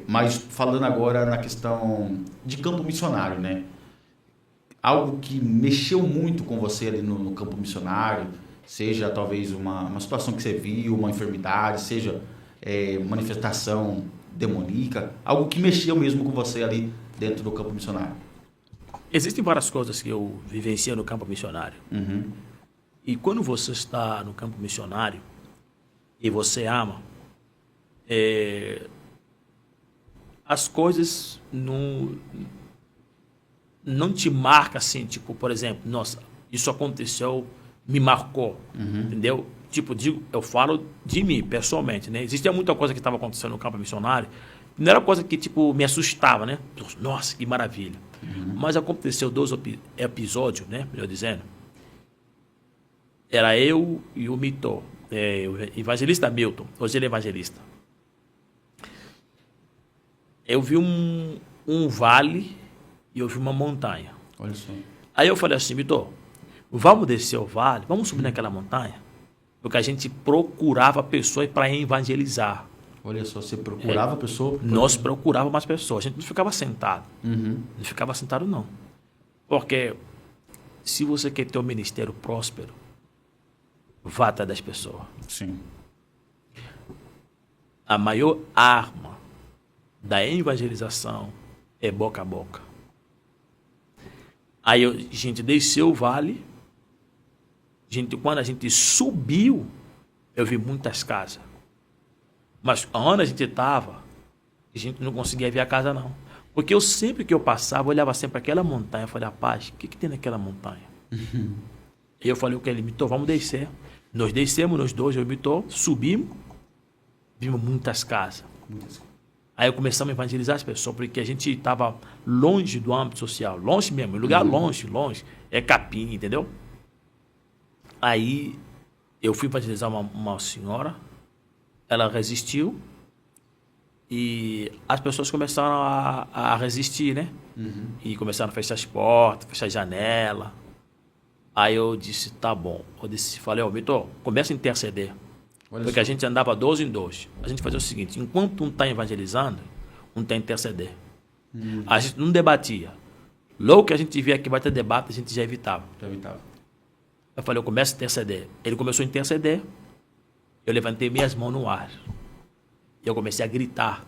Mas falando agora na questão de campo missionário, né? Algo que mexeu muito com você ali no campo missionário, seja talvez uma situação que você viu, uma enfermidade, seja manifestação demoníaca, algo que mexeu mesmo com você ali dentro do campo missionário. Existem várias coisas que eu vivenciei no campo missionário. E quando você está no campo missionário e você ama, as coisas não te marcam assim, tipo, por exemplo, nossa, isso aconteceu, me marcou, entendeu? Tipo, eu falo de mim, pessoalmente, né? Existia muita coisa que estava acontecendo no campo missionário, não era coisa que, tipo, me assustava, né? Nossa, que maravilha. Mas aconteceu 2 episódios, né? Melhor dizendo. Era eu e o Mito, o evangelista Milton, hoje ele é evangelista. Eu vi um vale e eu vi uma montanha. Olha só. Aí eu falei assim, Mito, vamos descer o vale, vamos subir naquela montanha? Porque a gente procurava pessoas para evangelizar. Olha só, você procurava pessoa? Nós procurávamos as pessoas, a gente não ficava sentado. Não ficava sentado, não. Porque se você quer ter um ministério próspero, vá atrás das pessoas. Sim. A maior arma da evangelização é boca a boca. Aí a gente desceu o vale, quando a gente subiu, eu vi muitas casas. Mas onde a gente estava, a gente não conseguia ver a casa, não. Porque sempre que eu passava, eu olhava sempre aquela montanha, eu falei, rapaz, o que tem naquela montanha? E eu falei, o que ele Mito, vamos descer. Nós descemos, nós dois, eu e o Mito, subimos, vimos muitas casas. Aí começamos a evangelizar as pessoas, porque a gente estava longe do âmbito social, longe mesmo, lugar longe, é capim, entendeu? Aí eu fui evangelizar uma senhora, ela resistiu e as pessoas começaram a resistir, né? E começaram a fechar as portas, fechar a janela. Aí eu disse, tá bom. Falei, Vitor, começa a interceder. Porque a gente andava 2 em 2. A gente fazia o seguinte, enquanto um está evangelizando, um está a interceder. A gente não debatia. Logo que a gente via que vai ter debate, a gente já evitava. Eu falei, eu começo a interceder. Ele começou a interceder. Eu levantei minhas mãos no ar. E eu comecei a gritar.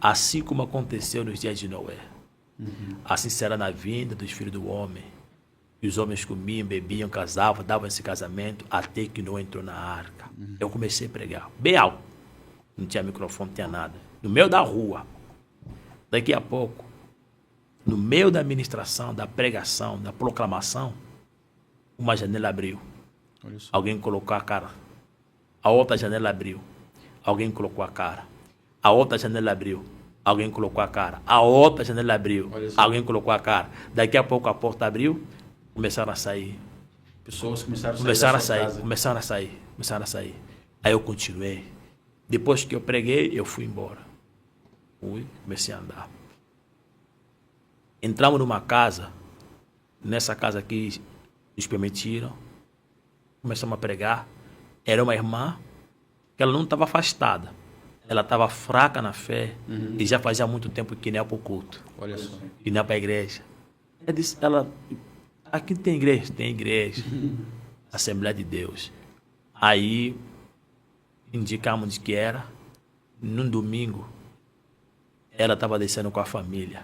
Assim como aconteceu nos dias de Noé. Assim será na vinda dos filhos do homem. E os homens comiam, bebiam, casavam, davam esse casamento, até que Noé entrou na arca. Eu comecei a pregar. Bem alto. Não tinha microfone, não tinha nada. No meio da rua. Daqui a pouco, no meio da ministração, da pregação, da proclamação, uma janela abriu. Alguém colocou a cara. A outra janela abriu. Alguém colocou a cara. A outra janela abriu. Alguém colocou a cara. A outra janela abriu. Alguém colocou a cara. Daqui a pouco a porta abriu. Começaram a sair. Pessoas começaram a sair. Aí eu continuei. Depois que eu preguei, eu fui embora. Comecei a andar. Entramos numa casa. Nessa casa aqui, nos permitiram. Começamos a pregar. Era uma irmã que ela não estava afastada. Ela estava fraca na fé e já fazia muito tempo que nem ia para o culto. Olha só. E nem ia para a igreja. Ela, aqui tem igreja? Tem igreja. Assembleia de Deus. Aí, indicamos de que era. Num domingo, ela estava descendo com a família.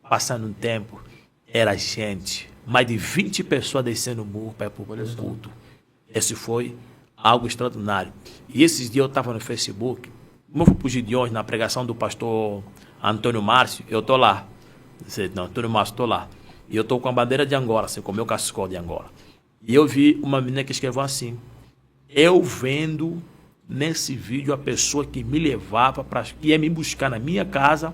Passando um tempo, era gente. Mais de 20 pessoas descendo o morro para ir para o culto. Esse foi algo extraordinário. E esses dias eu estava no Facebook, como eu fui para os Gideões, na pregação do pastor Antônio Márcio, eu estou lá. Não, Antônio Márcio, estou lá. E eu estou com a bandeira de Angola, assim, com o meu cachecol de Angola. E eu vi uma menina que escreveu assim: eu vendo nesse vídeo a pessoa que me levava, que ia me buscar na minha casa,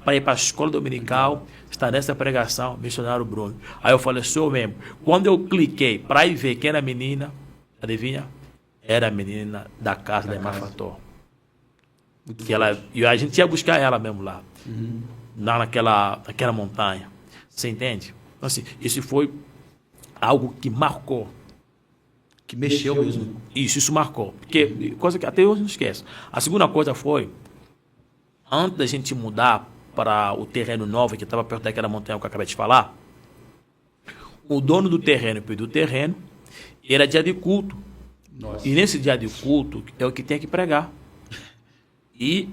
para ir para a escola dominical, está nessa pregação, missionário Bruno. Aí eu falei, sou eu mesmo. Quando eu cliquei para ir ver quem era a menina, adivinha? Era a menina da casa da irmã Fató. E a gente ia buscar ela mesmo lá, naquela montanha. Você entende? Então, assim, isso foi algo que marcou. Que mexeu mesmo. Isso marcou. Porque, coisa que até hoje não esqueço. A segunda coisa foi, antes da gente mudar para o terreno novo, que estava perto daquela montanha que eu acabei de falar, o dono do terreno pediu o terreno, era dia de culto. Nossa. E nesse dia de culto é o que tem que pregar. E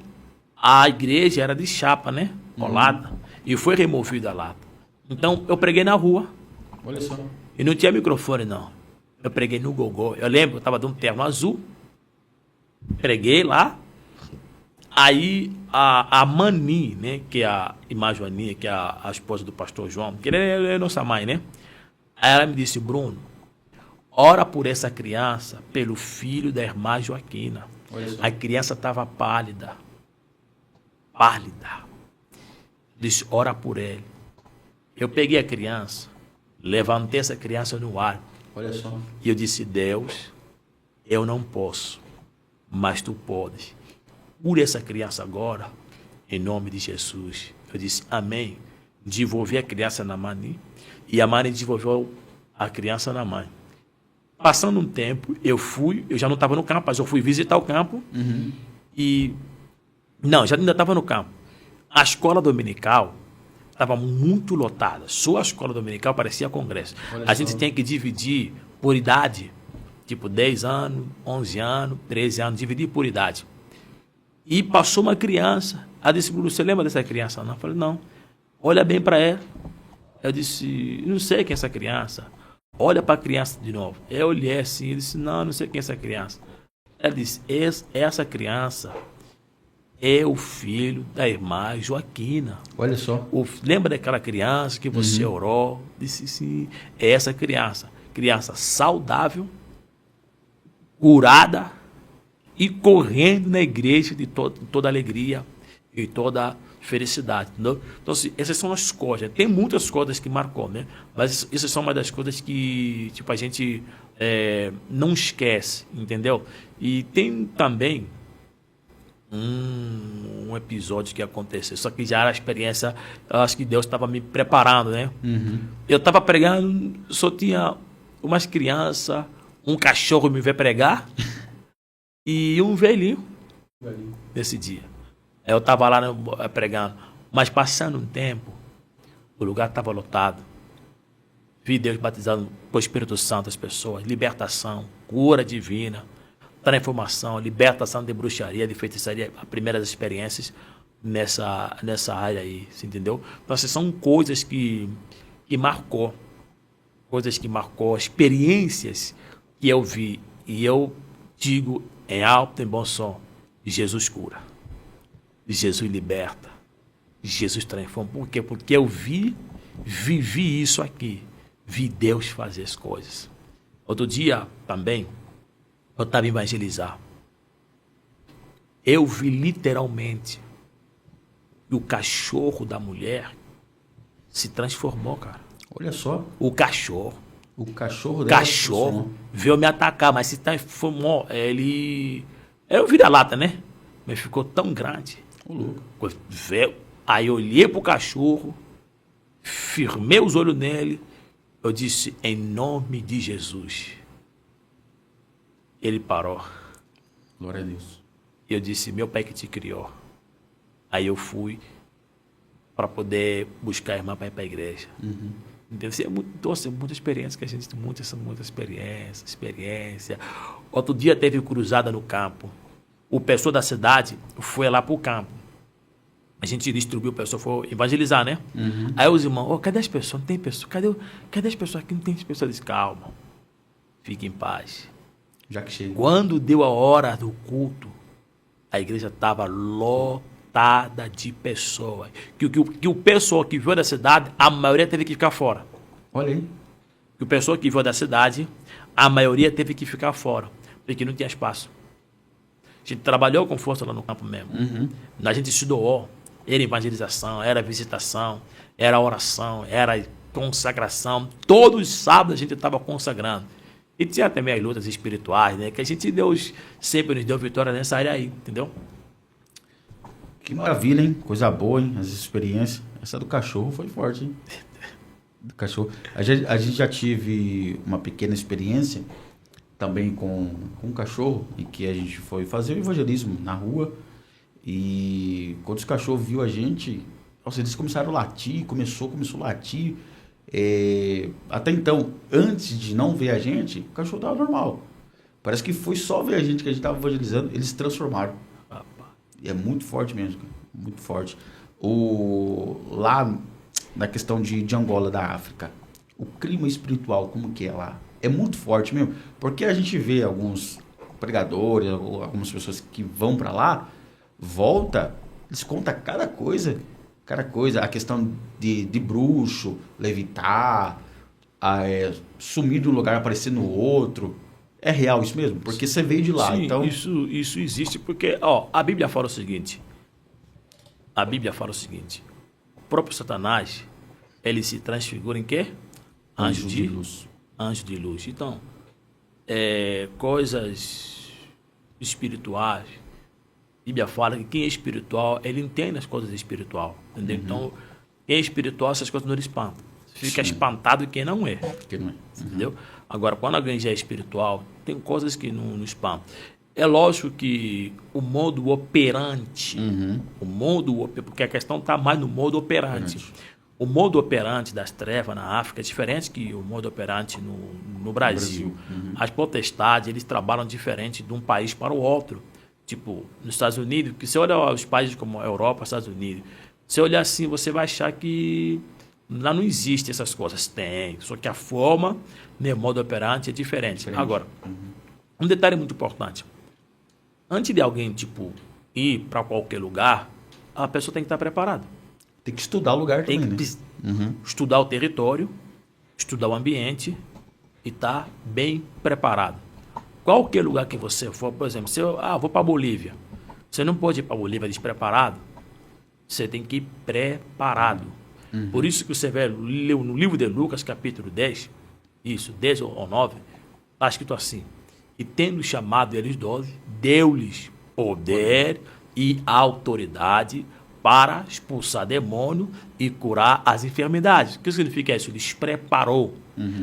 a igreja era de chapa, né? Colada. E foi removida a lata. Então eu preguei na rua. Olha só. E não tinha microfone, não. Eu preguei no gogó. Eu lembro, eu estava de um terno azul. Preguei lá. Aí a Mani, né? Que é a irmã Joaninha, que é a esposa do pastor João, que ele é nossa mãe, né? Aí ela me disse, Bruno, ora por essa criança, pelo filho da irmã Joaquina. A criança estava pálida. Disse, ora por ele. Eu peguei a criança, levantei essa criança no ar. Olha só. E eu disse, Deus, eu não posso, mas tu podes. Cure essa criança agora, em nome de Jesus. Eu disse, amém. Devolvi a criança na Mani, e a Mani devolveu a criança na mãe. Passando um tempo, eu já não estava no campo, mas eu fui visitar o campo. E não, já ainda estava no campo. A escola dominical estava muito lotada. Só a escola dominical parecia congresso. A gente tem que dividir por idade, tipo 10 anos, 11 anos, 13 anos, dividir por idade. E passou uma criança. Ela disse, Bruno, você lembra dessa criança? Não. Eu falei, não. Olha bem para ela. Eu disse, não sei quem é essa criança. Olha para a criança de novo. Eu olhei assim, ele disse, não sei quem é essa criança. Ela disse, essa criança é o filho da irmã Joaquina. Olha só. Lembra daquela criança que você orou? Disse, sim, é essa criança. Criança saudável, curada e correndo na igreja de toda alegria e toda felicidade, entendeu? Então, assim, essas são as coisas. Tem muitas coisas que marcou, né? Mas essas são uma das coisas que, tipo, a gente não esquece, entendeu? E tem também um episódio que aconteceu, só que já era a experiência, acho que Deus estava me preparando, né? Eu estava pregando, só tinha umas crianças, um cachorro me veio pregar e um velhinho nesse dia. Eu estava lá pregando. Mas passando um tempo, o lugar estava lotado. Vi Deus batizando com o Espírito Santo as pessoas, libertação, cura divina, transformação, libertação de bruxaria, de feitiçaria, as primeiras experiências nessa área aí, você entendeu? Então, essas são coisas que marcou, experiências que eu vi, e eu digo em alto e bom som, Jesus cura, Jesus liberta, Jesus transforma. Por quê? Porque eu vivi isso aqui, vi Deus fazer as coisas. Outro dia também, eu estava evangelizar. Eu vi literalmente que o cachorro da mulher se transformou, cara. Olha só. O cachorro. O cachorro dela. Cachorro veio me atacar, mas se transformou. Ele. É um vira-lata, né? Mas ficou tão grande. Ô, louco. Veio. Aí eu olhei pro cachorro, firmei os olhos nele, eu disse, em nome de Jesus. Ele parou. Glória a Deus. E eu disse, meu pai que te criou. Aí eu fui para poder buscar a irmã para ir para a igreja. Uhum. Deve ser muita experiência que a gente tem, muita experiência. Outro dia teve cruzada no campo. O pessoal da cidade foi lá para o campo. A gente distribuiu o pessoal, foi evangelizar, né? Uhum. Aí os irmãos, cadê as pessoas? Não tem pessoa. Cadê as pessoas aqui? Não tem pessoas. Eu disse, calma, fique em paz. Já que chega. Quando deu a hora do culto, a igreja estava lotada de pessoas. Que o pessoal que veio da cidade, a maioria teve que ficar fora. Olha aí. Que o pessoal que veio da cidade, a maioria teve que ficar fora, porque não tinha espaço. A gente trabalhou com força lá no campo mesmo. Uhum. A gente se doou. Era evangelização, era visitação, era oração, era consagração. Todos os sábados a gente estava consagrando. E tinha também as lutas espirituais, né? Que a gente, Deus sempre nos deu vitória nessa área aí, entendeu? Que maravilha, hein? Coisa boa, hein? As experiências. Essa do cachorro foi forte, hein? Do cachorro. A gente já tive uma pequena experiência também com um cachorro, em que a gente foi fazer o evangelismo na rua. E quando os cachorros viu a gente, nossa, eles começaram a latir, começou a latir. Até então, antes de não ver a gente, o cachorro estava normal. Parece que foi só ver a gente que a gente estava evangelizando, eles se transformaram. E é muito forte mesmo, cara. Muito forte. Lá na questão de Angola, da África, o clima espiritual, como que é lá? É muito forte mesmo. Porque a gente vê alguns pregadores, ou algumas pessoas que vão para lá, volta, eles contam cada coisa. A questão de bruxo, levitar, sumir de um lugar, aparecer no outro. É real isso mesmo? Porque você veio de lá. Sim, então isso existe porque, a Bíblia fala o seguinte. O próprio Satanás, ele se transfigura em quê? Anjo de luz. Anjo de luz. Então, coisas espirituais, a Bíblia fala que quem é espiritual, ele entende as coisas espirituais. Entendeu? Uhum. Então, quem é espiritual, essas coisas não lhe espantam. Fica Sim. espantado quem não é. Uhum. Entendeu? Agora, quando alguém já é espiritual, tem coisas que não espantam. É lógico que o modo operante, porque a questão está mais no modo operante. O modo operante das trevas na África é diferente que o modo operante no Brasil. Uhum. As potestades, eles trabalham diferente de um país para o outro. Tipo, nos Estados Unidos, que você olha os países como a Europa, Estados Unidos, você olhar assim, você vai achar que lá não existe essas coisas. Tem, só que a forma, né, o modo operante é diferente. Agora, um detalhe muito importante. Antes de alguém, ir para qualquer lugar, a pessoa tem que estar preparada. Tem que estudar o lugar também, Tem que estudar o território, estudar o ambiente e estar bem preparado. Qualquer lugar que você for, por exemplo, se eu vou para a Bolívia, você não pode ir para a Bolívia despreparado, você tem que ir preparado. Por isso que você vê no livro de Lucas, capítulo 10, 10 ou 9, está escrito assim: e tendo chamado eles 12, deu-lhes poder e autoridade para expulsar demônio e curar as enfermidades. O que significa isso? Lhes preparou,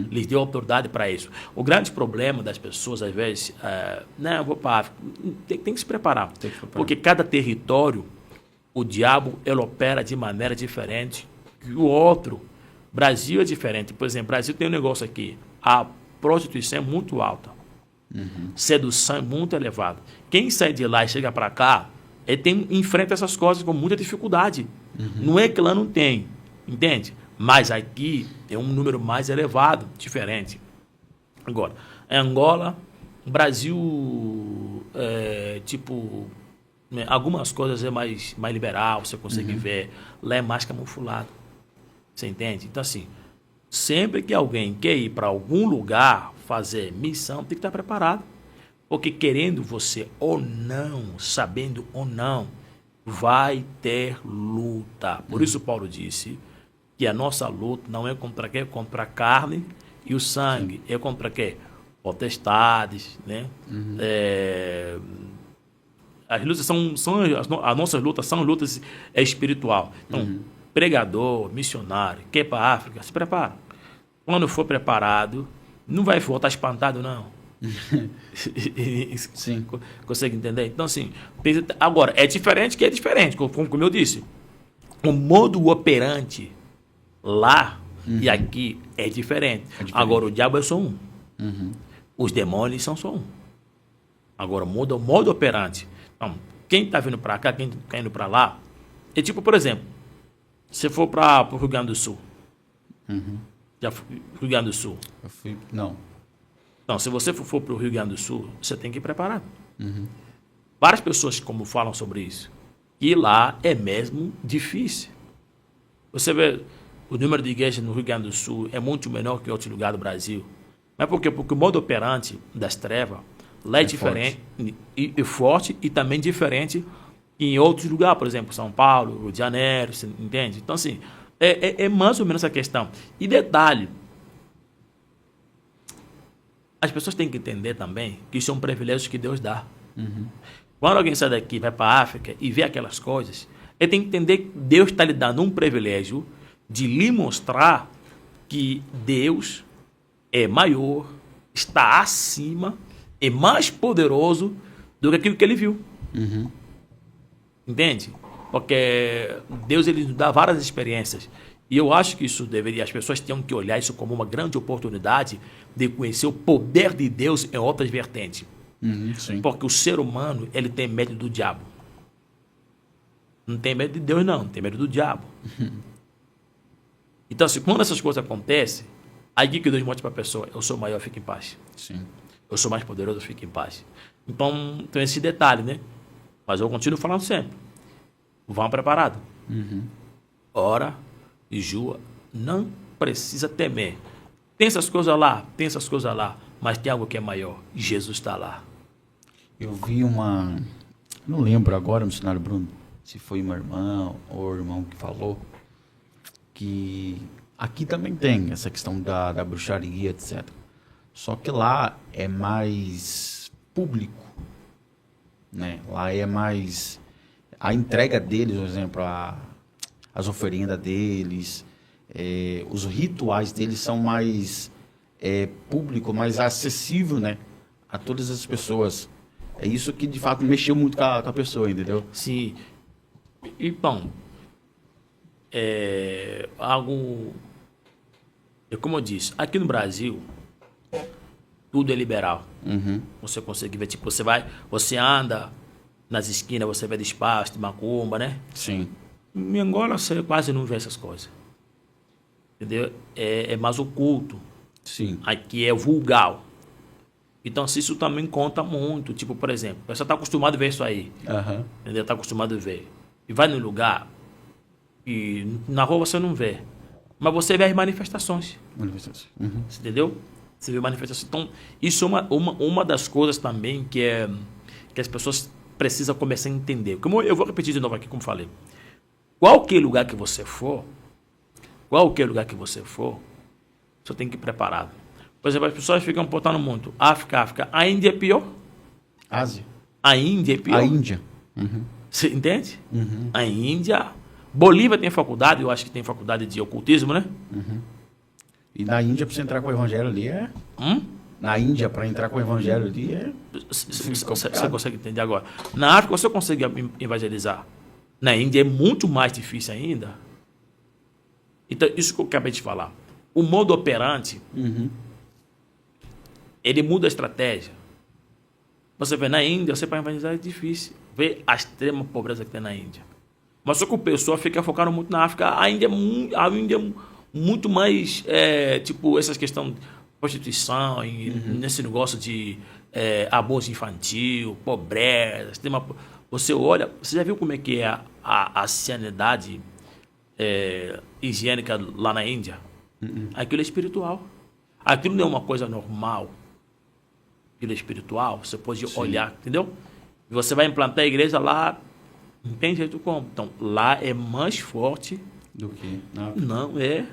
lhes deu autoridade para isso. O grande problema das pessoas, às vezes, eu vou para a África, tem que se preparar. Porque cada território, o diabo ele opera de maneira diferente que o outro. Brasil é diferente. Por exemplo, Brasil tem um negócio aqui. A prostituição é muito alta. Sedução é muito elevada. Quem sai de lá e chega para cá, enfrenta essas coisas com muita dificuldade. Não é que lá não tem, entende? Mas aqui é um número mais elevado, diferente. Agora, em Angola, Brasil, algumas coisas é mais liberal, você consegue ver. Lá é mais camuflado. Você entende? Então, assim, sempre que alguém quer ir para algum lugar fazer missão, tem que estar preparado. Porque querendo você ou não, sabendo ou não, vai ter luta. Por isso Paulo disse que a nossa luta não é contra quê? Contra a carne e o sangue. É contra quê? Potestades, né? As lutas as nossas lutas são lutas espiritual. Então, pregador, missionário, quer ir para a África, se prepara. Quando for preparado, não vai voltar espantado, não. Sim. Consegue entender? Então, assim, agora, é diferente, como eu disse. O modo operante lá e aqui é diferente. Agora, o diabo é só um. Os demônios são só um. Agora, muda o modo operante. Então, quem está vindo para cá, quem está indo para lá, é tipo, por exemplo, se for para o Rio Grande do Sul. Já fui Rio Grande do Sul? Eu fui, não. Então, se você for para o Rio Grande do Sul, você tem que ir preparado. Várias pessoas como falam sobre isso. E lá é mesmo difícil. Você vê o número de igrejas no Rio Grande do Sul é muito menor que em outros lugares do Brasil. Mas por quê? Porque o modo operante das trevas lá é diferente e forte e também diferente em outros lugares, por exemplo, São Paulo, Rio de Janeiro, você entende? Então, assim, é mais ou menos essa questão. E detalhe, as pessoas têm que entender também que isso é um privilégio que Deus dá. Quando alguém sai daqui, vai para a África e vê aquelas coisas, ele tem que entender que Deus está lhe dando um privilégio de lhe mostrar que Deus é maior, está acima, é mais poderoso do que aquilo que ele viu. Entende? Porque Deus ele nos dá várias experiências. E eu acho que as pessoas têm que olhar isso como uma grande oportunidade de conhecer o poder de Deus em outras vertentes. Sim. Porque o ser humano, ele tem medo do diabo. Não tem medo de Deus, não. Tem medo do diabo. Então, assim, quando essas coisas acontecem, aí que Deus mostra para a pessoa, eu sou maior, fique em paz. Sim. Eu sou mais poderoso, fique em paz. Então, tem esse detalhe, né? Mas eu continuo falando sempre. Vão preparado. Ora e jua, não precisa temer. Tem essas coisas lá, mas tem algo que é maior. Jesus está lá. Eu vi não lembro agora, missionário Bruno, se foi uma irmã ou o irmão que falou, que aqui também tem essa questão da bruxaria, etc. Só que lá é mais público, né? Lá é mais a entrega deles, por exemplo, as oferendas deles, os rituais deles são mais público, mais acessível, né, a todas as pessoas. É isso que de fato mexeu muito com a pessoa, entendeu? Sim. Então, como eu disse, aqui no Brasil tudo é liberal. Você consegue ver, tipo, você anda nas esquinas, você vê despacho de macumba, né? Sim. Em Angola você quase não vê essas coisas. Entendeu? É mais oculto. Sim. Aqui é vulgar. Então, se isso também conta muito. Tipo, por exemplo, você está acostumado a ver isso aí. Entendeu? Está acostumado a ver. E vai no lugar e na rua você não vê. Mas você vê as manifestações. Você entendeu? Você vê manifestações. Então, isso é uma das coisas também que as pessoas precisam começar a entender. Como eu vou repetir de novo aqui, como falei. Qualquer lugar que você for, você tem que ir preparado. Por exemplo, as pessoas ficam botando muito. África. A Índia é pior? Ásia. A Índia é pior? A Índia. Você entende? A Índia. Bolívia tem faculdade, eu acho que tem faculdade de ocultismo, né? E na Índia, para você entrar com o evangelho ali Na Índia, para entrar com o evangelho ali Você consegue entender agora. Na África, você consegue evangelizar. Na Índia é muito mais difícil ainda. Então, isso que eu acabei de falar. O modo operante, ele muda a estratégia. Você vê na Índia, você para evangelizar é difícil. Vê a extrema pobreza que tem na Índia. Mas só que o pessoal fica focado muito na África. A Índia é muito mais, tipo, essas questões de prostituição, nesse negócio de abuso infantil, pobreza. Você olha, você já viu como é que é a sanidade higiênica lá na Índia? Aquilo é espiritual. Aquilo não é uma coisa normal. Aquilo é espiritual. Você pode olhar, entendeu? E você vai implantar a igreja lá, não tem jeito como. Então, lá é mais forte do que não é.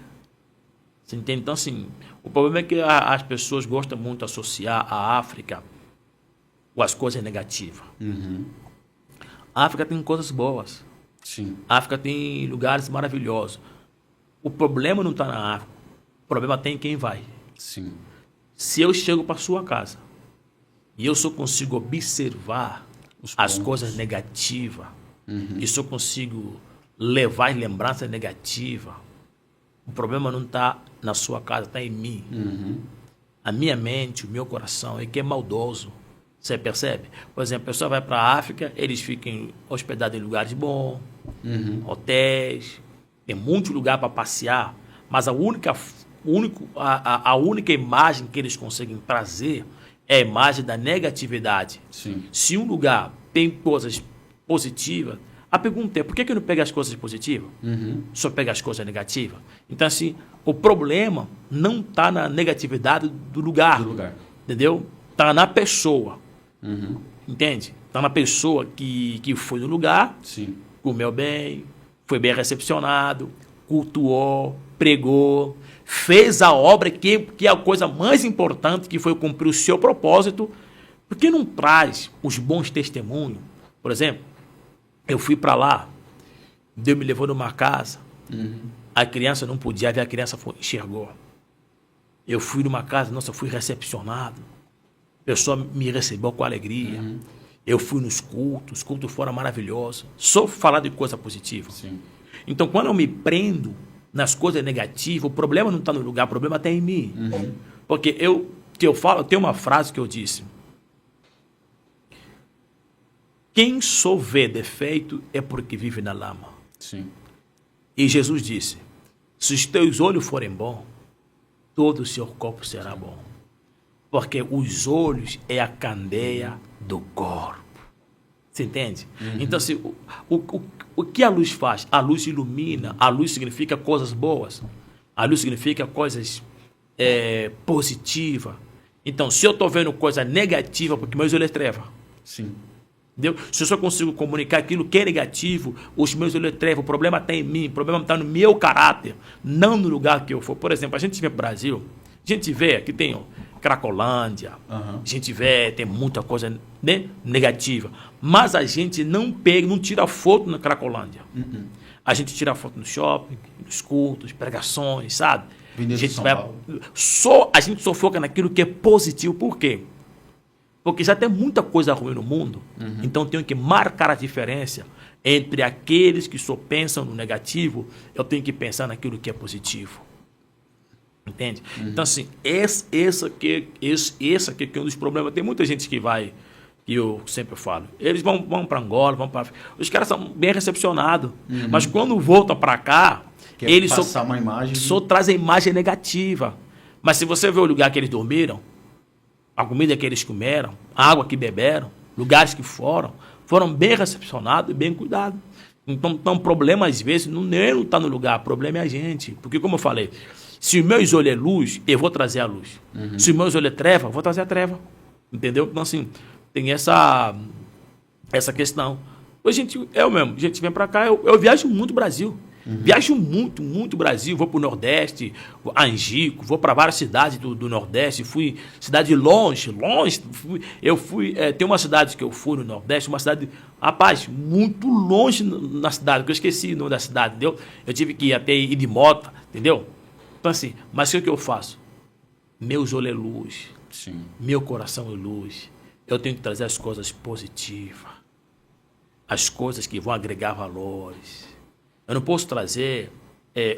Você entende? Então, assim, o problema é que as pessoas gostam muito de associar a África com as coisas negativas. A África tem coisas boas. Sim. A África tem lugares maravilhosos. O problema não está na África. O problema tem em quem vai. Sim. Se eu chego para sua casa e eu só consigo observar as coisas negativas, e só consigo levar as lembranças negativas, o problema não está na sua casa, está em mim. A minha mente, o meu coração é que é maldoso. Você percebe? Por exemplo, a pessoa vai para a África, eles ficam hospedados em lugares bons, hotéis, tem muito lugar para passear, mas a única imagem que eles conseguem trazer é a imagem da negatividade. Sim. Se um lugar tem coisas positivas, a pergunta é, por que eu não pego as coisas positivas? Só pego as coisas negativas? Então, assim, o problema não está na negatividade do lugar. Entendeu? Está na pessoa. Entende? Está na pessoa que foi no lugar, sim, comeu bem, foi bem recepcionado, cultuou, pregou, fez a obra que é a coisa mais importante, que foi cumprir o seu propósito. Por que não traz os bons testemunhos? Por exemplo, eu fui para lá, Deus me levou numa casa, a criança não podia ver, a criança enxergou. Eu fui numa casa, nossa, fui recepcionado, a pessoa me recebeu com alegria. Eu fui nos cultos, os cultos foram maravilhosos. Só falar de coisa positiva. sim. Então, quando eu me prendo nas coisas negativas, o problema não está no lugar, o problema está em mim. Porque eu tenho uma frase que eu disse: quem só vê defeito é porque vive na lama. Sim. E Jesus disse: se os teus olhos forem bons, todo o seu corpo será bom. Porque os olhos é a candeia do corpo. Você entende? Então, assim, o que a luz faz? A luz ilumina, a luz significa coisas boas, a luz significa coisas positivas. Então, se eu estou vendo coisa negativa, porque meus olhos é treva. Sim. Entendeu? Se eu só consigo comunicar aquilo que é negativo, os meus olhos é treva, o problema está em mim, o problema está no meu caráter, não no lugar que eu for. Por exemplo, a gente vê no Brasil, a gente vê que tem Cracolândia, a gente vê, tem muita coisa, né, negativa, mas a gente não tira foto na Cracolândia. A gente tira foto no shopping, nos cultos, pregações, sabe? A gente só foca naquilo que é positivo. Por quê? Porque já tem muita coisa ruim no mundo, então tenho que marcar a diferença entre aqueles que só pensam no negativo. Eu tenho que pensar naquilo que é positivo. Entende? Então, assim, esse aqui é um dos problemas. Tem muita gente que vai, que eu sempre falo, eles vão para Angola, vão para... Os caras são bem recepcionados, mas quando voltam para cá, eles só trazem imagem negativa. Mas se você vê o lugar que eles dormiram, a comida que eles comeram, a água que beberam, lugares que foram bem recepcionados e bem cuidados. Então, o problema, às vezes, não está no lugar, o problema é a gente. Porque, como eu falei, se o meu olho é luz, eu vou trazer a luz. Se o meu olho é treva, eu vou trazer a treva. Entendeu? Então, assim, tem essa questão. A gente vem para cá, eu viajo muito o Brasil. Viajo muito Brasil, vou para o Nordeste, Angico, vou para várias cidades do Nordeste, fui cidade longe, tem uma cidade que eu fui no Nordeste, uma cidade, rapaz, muito longe na cidade, que eu esqueci o nome da cidade, entendeu? Eu tive que ir de moto, entendeu? Então assim, mas o que eu faço? Meus olhos é luz, sim, meu coração é luz, eu tenho que trazer as coisas positivas. as coisas que vão agregar valores. Eu não posso trazer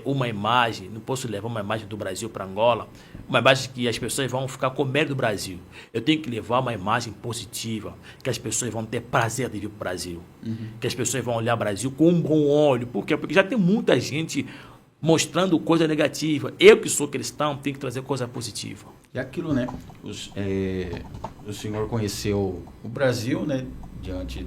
uma imagem, não posso levar uma imagem do Brasil para Angola, uma imagem que as pessoas vão ficar com medo do Brasil. Eu tenho que levar uma imagem positiva, que as pessoas vão ter prazer de vir para o Brasil, que as pessoas vão olhar o Brasil com um bom olho. Por quê? Porque já tem muita gente mostrando coisa negativa. Eu, que sou cristão, tenho que trazer coisa positiva. E aquilo, né? O senhor conheceu o Brasil, né? Diante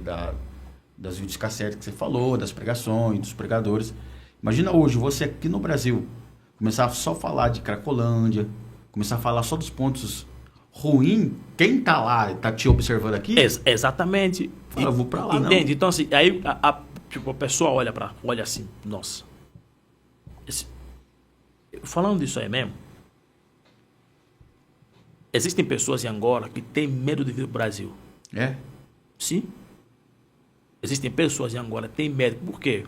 das videocassetes que você falou, das pregações, dos pregadores. Imagina hoje, você aqui no Brasil, começar só a falar de Cracolândia, começar a falar só dos pontos ruins. Quem tá lá, tá te observando aqui? Exatamente. Fala, eu vou pra lá, entende? não. Então, assim, aí a pessoa olha assim, nossa. Falando disso aí mesmo, existem pessoas em Angola que têm medo de vir para o Brasil. É? Sim. Existem pessoas em Angola que têm medo. Por quê?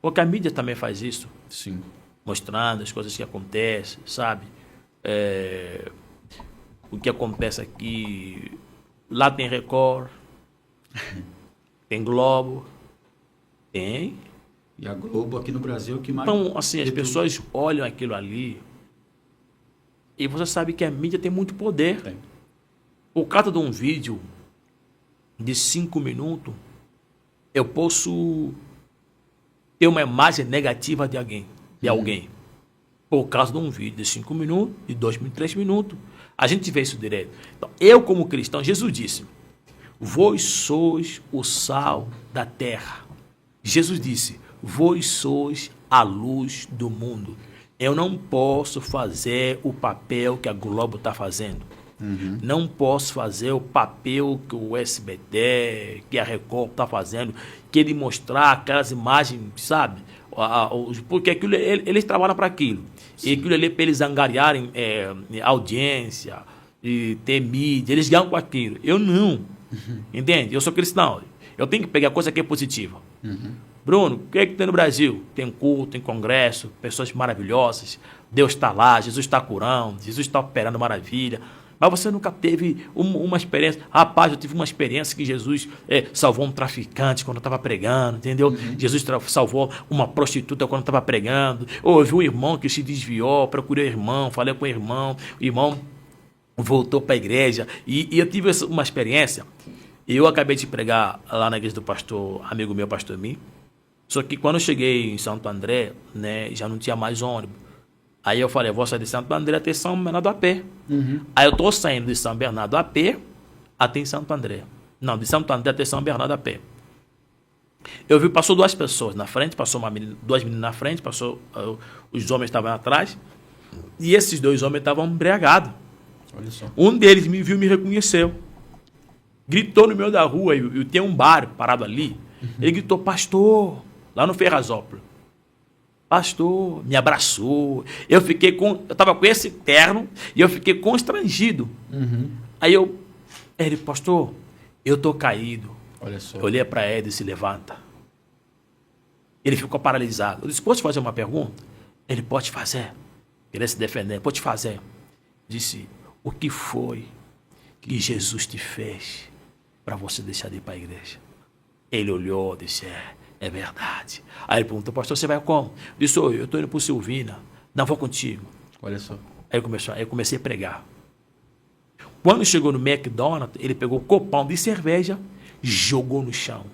Porque a mídia também faz isso. Sim. Mostrando as coisas que acontecem, sabe? O que acontece aqui. Lá tem Record, tem Globo, tem. E a Globo aqui no Brasil, que mais... Então, assim, as pessoas olham aquilo ali e você sabe que a mídia tem muito poder. Tem. Por causa de um vídeo de 5 minutos, eu posso ter uma imagem negativa de alguém. Por causa de um vídeo de 5 minutos, de 2 minutos, 3 minutos. A gente vê isso direto. Então, eu como cristão, Jesus disse, vós sois o sal da terra. Jesus disse, vós sois a luz do mundo. Eu não posso fazer o papel que a Globo está fazendo. Não posso fazer o papel que o SBT, que a Record está fazendo, que ele mostrar aquelas imagens, sabe? Porque aquilo, eles trabalham para aquilo. Sim. E aquilo ali é para eles angariarem audiência, e ter mídia, eles ganham com aquilo. Eu não. Entende? Eu sou cristão. Eu tenho que pegar coisa que é positiva. Bruno, o que é que tem no Brasil? Tem culto, tem congresso, pessoas maravilhosas, Deus está lá, Jesus está curando, Jesus está operando maravilha. Mas você nunca teve uma experiência. Rapaz, eu tive uma experiência que Jesus salvou um traficante quando eu estava pregando, entendeu? Jesus salvou uma prostituta quando eu estava pregando. Ou eu vi um irmão que se desviou, procurei o irmão, falei com o irmão voltou para a igreja. E eu tive uma experiência. Eu acabei de pregar lá na igreja do pastor, amigo meu, pastor Mi. Só que quando eu cheguei em Santo André, né, já não tinha mais ônibus. Aí eu falei, vou sair de Santo André até São Bernardo a pé. Aí eu estou saindo de São Bernardo a pé até em Santo André. Não, de Santo André até São Bernardo a pé. Eu vi, passou 2 pessoas na frente, passou 2 meninas na frente, passou os homens estavam atrás. E esses 2 homens estavam embriagados. Olha só. Um deles me viu, me reconheceu. Gritou no meio da rua, e tem um bar parado ali. Ele gritou, pastor, lá no Ferrazópolis. Pastor, me abraçou. Eu estava com esse terno e eu fiquei constrangido. Aí ele, pastor, eu estou caído. Olha só. Eu olhei para ele e disse, levanta. Ele ficou paralisado. Eu disse, posso te fazer uma pergunta? Ele, pode fazer. Queria se defender, pode fazer. Disse, o que foi que Jesus te fez para você deixar de ir para a igreja? Ele olhou e disse, é verdade. Aí ele perguntou, pastor, você vai como? Disse, eu estou indo para o Silvina. Não, vou contigo. Olha só. Aí eu comecei a pregar. Quando chegou no McDonald's, ele pegou um copão de cerveja, jogou no chão.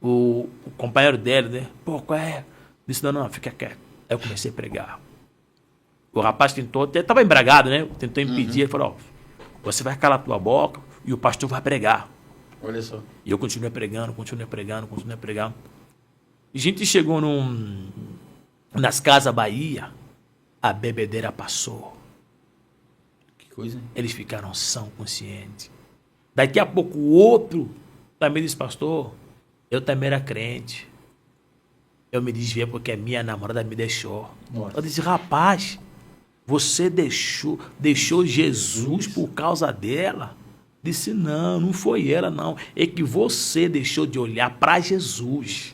O companheiro dele, né? Pô, qual é? Disse, não, fica quieto. Aí eu comecei a pregar. O rapaz tentou, estava embriagado, né? Tentou impedir, ele falou, você vai calar a tua boca e o pastor vai pregar. Olha só. E eu continuei pregando. A gente chegou nas Casas Bahia, a bebedeira passou. Que coisa, hein? Eles ficaram são, conscientes. Daqui a pouco o outro também disse, pastor, eu também era crente. Eu me desviei porque a minha namorada me deixou. Nossa. Eu disse, rapaz, você deixou Jesus por causa dela? Disse, não foi ela, não. É que você deixou de olhar para Jesus.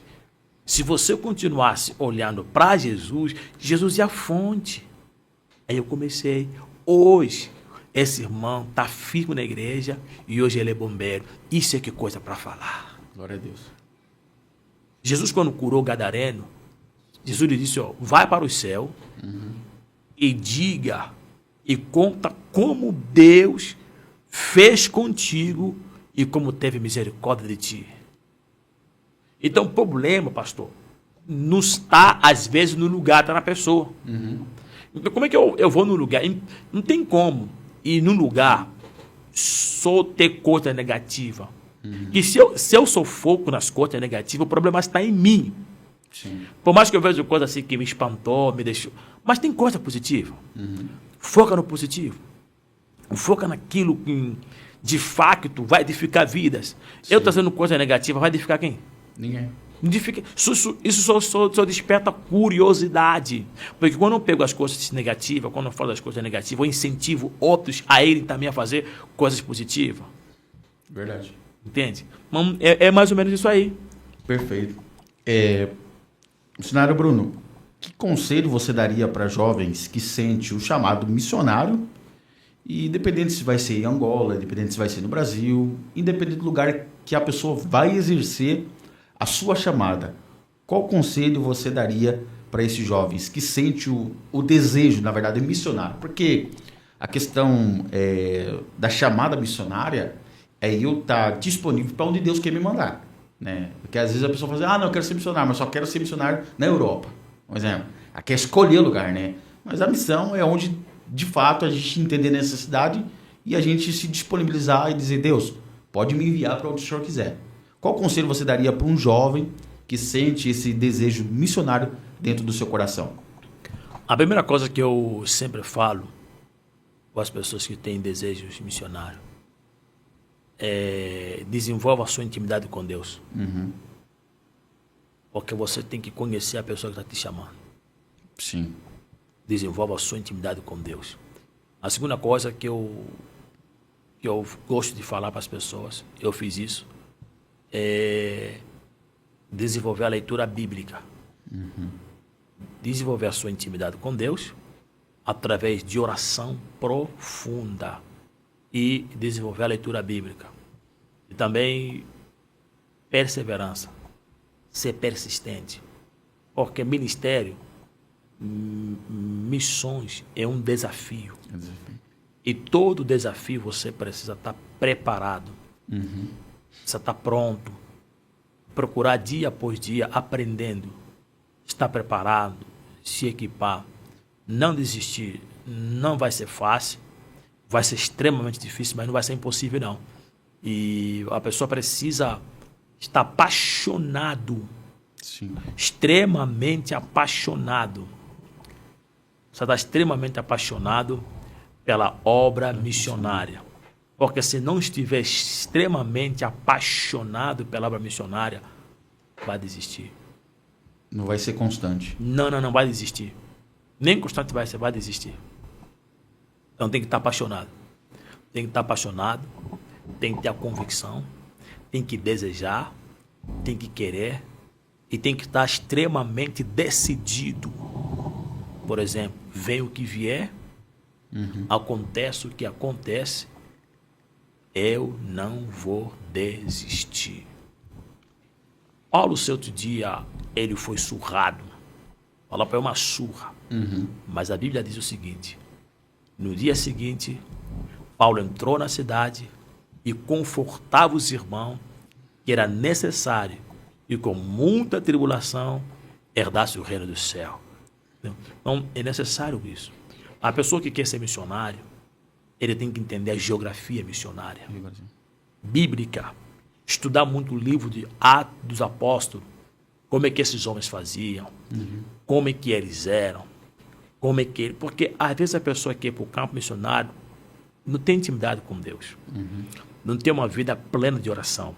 Se você continuasse olhando para Jesus, Jesus é a fonte. Aí eu comecei. Hoje, esse irmão está firme na igreja e hoje ele é bombeiro. Isso é que coisa para falar. Glória a Deus. Jesus, quando curou o gadareno, Jesus lhe disse, vai para o céu e diga e conta como Deus fez contigo e como teve misericórdia de ti. Então, o problema, pastor, não está, às vezes, no lugar, está na pessoa. Então, como é que eu vou no lugar? Não tem como ir num lugar só ter coisa negativa. E se eu sou foco nas coisas negativas, o problema está em mim. Sim. Por mais que eu veja coisa assim que me espantou, me deixou. Mas tem coisa positiva. Foca no positivo. Foca naquilo que, de facto, vai edificar vidas. Sim. Eu trazendo coisa negativa, vai edificar quem? Ninguém. Isso só desperta curiosidade. Porque quando eu pego as coisas negativas, quando eu falo das coisas negativas, eu incentivo outros a irem também a fazer coisas positivas. Verdade. Entende? É mais ou menos isso aí. Perfeito. Missionário Bruno, que conselho você daria para jovens que sentem o chamado missionário, e independente se vai ser em Angola, independente se vai ser no Brasil, independente do lugar que a pessoa vai exercer a sua chamada, qual conselho você daria para esses jovens que sentem o desejo, na verdade, missionário? Porque a questão da chamada missionária é eu estar disponível para onde Deus quer me mandar. Né? Porque às vezes a pessoa fala assim, não, eu quero ser missionário, mas só quero ser missionário na Europa. Por exemplo, ela quer escolher lugar, né? Mas a missão é onde, de fato, a gente entender a necessidade e a gente se disponibilizar e dizer, Deus, pode me enviar para onde o Senhor quiser. Qual conselho você daria para um jovem que sente esse desejo missionário dentro do seu coração? A primeira coisa que eu sempre falo com as pessoas que têm desejos missionários é desenvolva a sua intimidade com Deus. Porque você tem que conhecer a pessoa que está te chamando. Sim. Desenvolva a sua intimidade com Deus. A segunda coisa que eu gosto de falar para as pessoas, eu fiz isso, é desenvolver a leitura bíblica. Desenvolver a sua intimidade com Deus através de oração profunda e desenvolver a leitura bíblica. E também perseverança, ser persistente. Porque ministério, missões é um desafio. E todo desafio você precisa estar preparado. Precisa estar pronto. Procurar dia após dia, aprendendo. Estar preparado, se equipar. Não desistir. Não vai ser fácil. Vai ser extremamente difícil, mas não vai ser impossível, não. E a pessoa precisa estar apaixonado. Sim. Extremamente apaixonado. Você está extremamente apaixonado pela obra missionária. Porque se não estiver extremamente apaixonado pela obra missionária, vai desistir. Não vai ser constante. Não vai desistir. Nem constante vai ser, vai desistir. Então tem que estar apaixonado. Tem que estar apaixonado, tem que ter a convicção, tem que desejar, tem que querer e tem que estar extremamente decidido. Por exemplo, vem o que vier, acontece o que acontece, eu não vou desistir. Paulo, certo dia, ele foi surrado. Paulo foi uma surra. Mas a Bíblia diz o seguinte: no dia seguinte, Paulo entrou na cidade e confortava os irmãos que era necessário e com muita tribulação herdasse o reino do céu. Então, é necessário isso. A pessoa que quer ser missionário, ele tem que entender a geografia missionária. Bíblica. Estudar muito o livro de Atos dos Apóstolos. Como é que esses homens faziam. Como é que eles eram. Como é que... Porque às vezes a pessoa que é para o campo missionário não tem intimidade com Deus. Não tem uma vida plena de oração.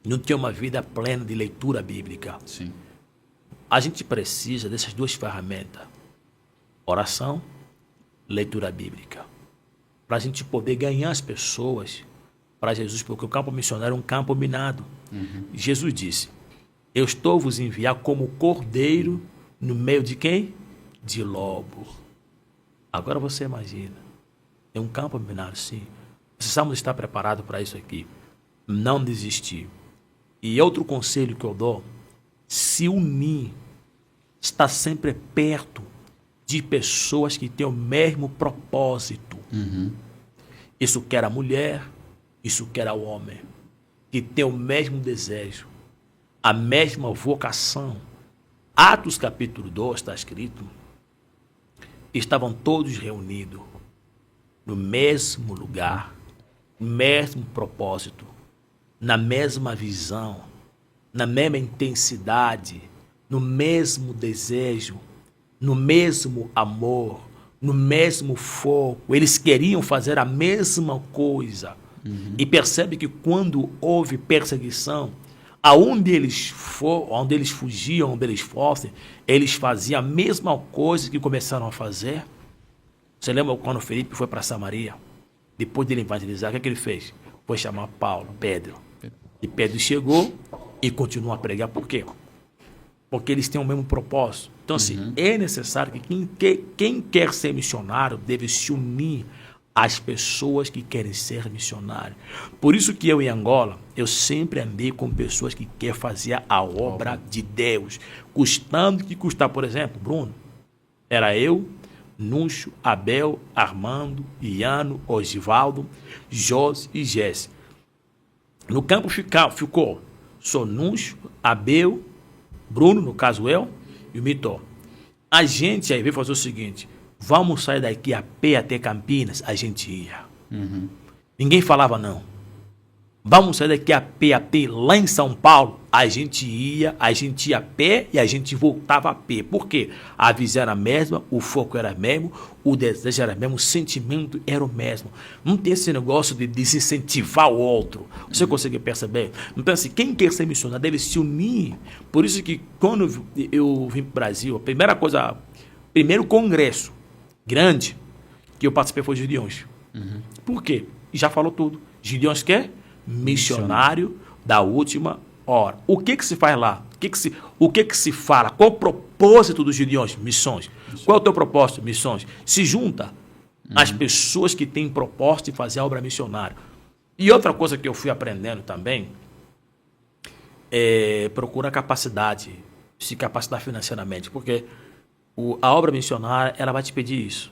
Não tem uma vida plena de leitura bíblica. Sim. A gente precisa dessas duas ferramentas. Oração, leitura bíblica. Para a gente poder ganhar as pessoas para Jesus, porque o campo missionário é um campo minado. Jesus disse: eu estou vos enviar como cordeiro no meio de quem? De lobo. Agora você imagina. É um campo minado, sim. Precisamos estar preparados para isso aqui. Não desistir. E outro conselho que eu dou, se unir, estar sempre perto de pessoas que têm o mesmo propósito. Isso quer a mulher, isso quer o homem, que tem o mesmo desejo, a mesma vocação. Atos capítulo 2 está escrito, estavam todos reunidos no mesmo lugar, no mesmo propósito, na mesma visão, na mesma intensidade, no mesmo desejo, no mesmo amor, no mesmo foco. Eles queriam fazer a mesma coisa. E percebe que quando houve perseguição, aonde eles fugiam, onde eles fossem, eles faziam a mesma coisa que começaram a fazer. Você lembra quando Felipe foi para Samaria? Depois dele evangelizar, o que ele fez? Foi chamar Pedro. E Pedro chegou e continuou a pregar. Por quê? Porque eles têm o mesmo propósito. Então, assim, é necessário que quem quer ser missionário deve se unir às pessoas que querem ser missionários. Por isso que eu, em Angola, eu sempre andei com pessoas que querem fazer a obra de Deus. Custando que custar, por exemplo, Bruno, era eu, Núncio, Abel, Armando, Iano, Osivaldo, José e Jesse. No campo ficou só Núncio, Abel, Bruno, no caso eu, e o Mitó. A gente aí veio fazer o seguinte, vamos sair daqui a pé até Campinas, a gente ia. Ninguém falava não. Vamos sair daqui a pé lá em São Paulo, a gente ia a pé e a gente voltava a pé. Por quê? A visão era a mesma, o foco era o mesmo, o desejo era o mesmo, o sentimento era o mesmo. Não tem esse negócio de desincentivar o outro. Você consegue perceber? Então, assim, quem quer ser missionário deve se unir. Por isso que quando eu vim para o Brasil, a primeira coisa, primeiro congresso grande que eu participei foi Gideões. Por quê? E já falou tudo. Gideões quer? Missionário da última hora. O que se faz lá? O que se fala? Qual o propósito dos Gideões? Missões. Qual é o teu propósito? Missões. Se junta às pessoas que têm propósito de fazer a obra missionária. E outra coisa que eu fui aprendendo também é procurar capacidade, se capacitar financeiramente, porque a obra missionária, ela vai te pedir isso.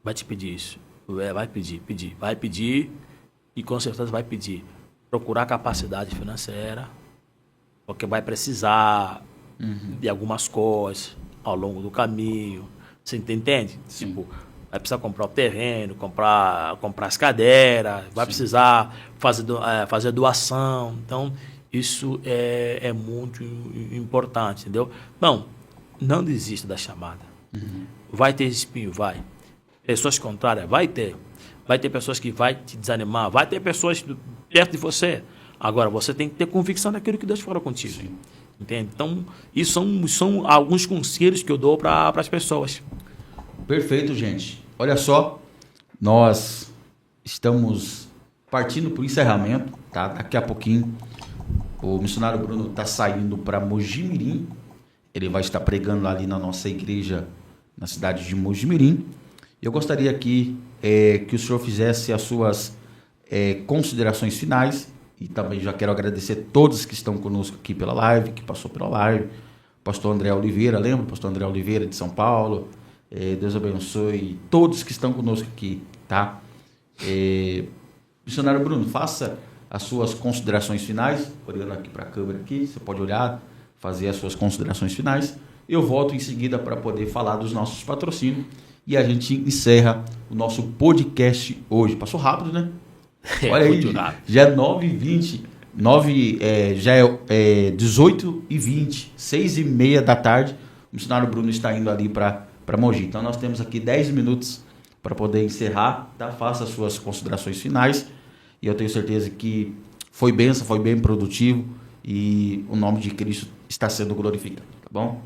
Vai te pedir isso. Vai pedir e com certeza vai pedir. Procurar capacidade financeira, porque vai precisar de algumas coisas ao longo do caminho. Você entende? Sim. Tipo, vai precisar comprar o terreno, comprar as cadeiras, vai precisar fazer doação. Então, isso é muito importante, entendeu? Não desista da chamada. Vai ter espinho, vai. Pessoas contrárias, vai ter. Vai ter pessoas que vai te desanimar, vai ter pessoas perto de você. Agora, você tem que ter convicção naquilo que Deus falou contigo. Sim. Entende? Então, isso são alguns conselhos que eu dou para as pessoas. Perfeito, gente. Olha só, nós estamos partindo para o encerramento, tá? Daqui a pouquinho o missionário Bruno está saindo para Mojimirim. Ele vai estar pregando ali na nossa igreja na cidade de Mojimirim. Eu gostaria aqui que o senhor fizesse as suas considerações finais, e também já quero agradecer todos que estão conosco aqui pela live, que passou pela live. Pastor André Oliveira, lembra? Pastor André Oliveira de São Paulo. Deus abençoe todos que estão conosco aqui, tá? Missionário Bruno, faça as suas considerações finais, olhando aqui para a câmera aqui, você pode olhar, fazer as suas considerações finais. Eu volto em seguida para poder falar dos nossos patrocínios e a gente encerra o nosso podcast hoje. Passou rápido, né? Olha aí, já é 9h20, já é 18h20, 6h30 da tarde. O missionário Bruno está indo ali para Mogi. Então nós temos aqui 10 minutos para poder encerrar, tá? Faça as suas considerações finais e eu tenho certeza que foi bênção, foi bem produtivo e o nome de Cristo está sendo glorificado, tá bom?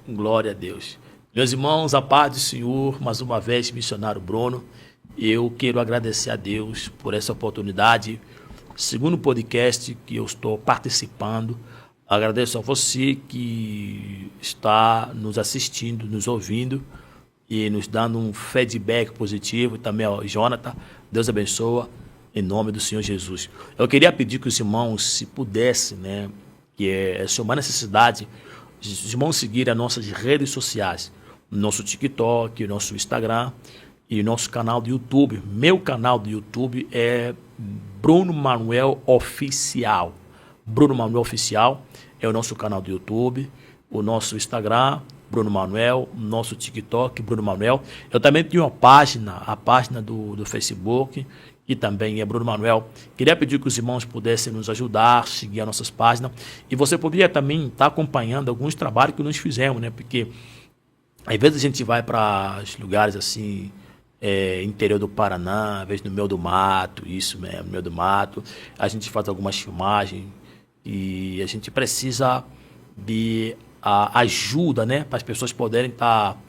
Glória a Deus. Meus irmãos, a paz do Senhor, mais uma vez, missionário Bruno, eu quero agradecer a Deus por essa oportunidade, segundo podcast que eu estou participando. Agradeço a você que está nos assistindo, nos ouvindo e nos dando um feedback positivo, também ao Jonathan, Deus abençoe. em nome do Senhor Jesus. Eu queria pedir que os irmãos, se pudessem, né, que é uma necessidade, os irmãos seguirem as nossas redes sociais, o nosso TikTok, o nosso Instagram e o nosso canal do YouTube. Meu canal do YouTube é Bruno Manuel Oficial. Bruno Manuel Oficial é o nosso canal do YouTube, o nosso Instagram, Bruno Manuel, nosso TikTok, Bruno Manuel. Eu também tenho a página do Facebook, que também é Bruno Manuel. Queria pedir que os irmãos pudessem nos ajudar, seguir as nossas páginas. E você poderia também estar acompanhando alguns trabalhos que nós fizemos, né? Porque às vezes a gente vai para os lugares assim, interior do Paraná, às vezes no meio do mato, isso mesmo, no meio do mato. A gente faz algumas filmagens e a gente precisa de ajuda, né? Para as pessoas poderem estar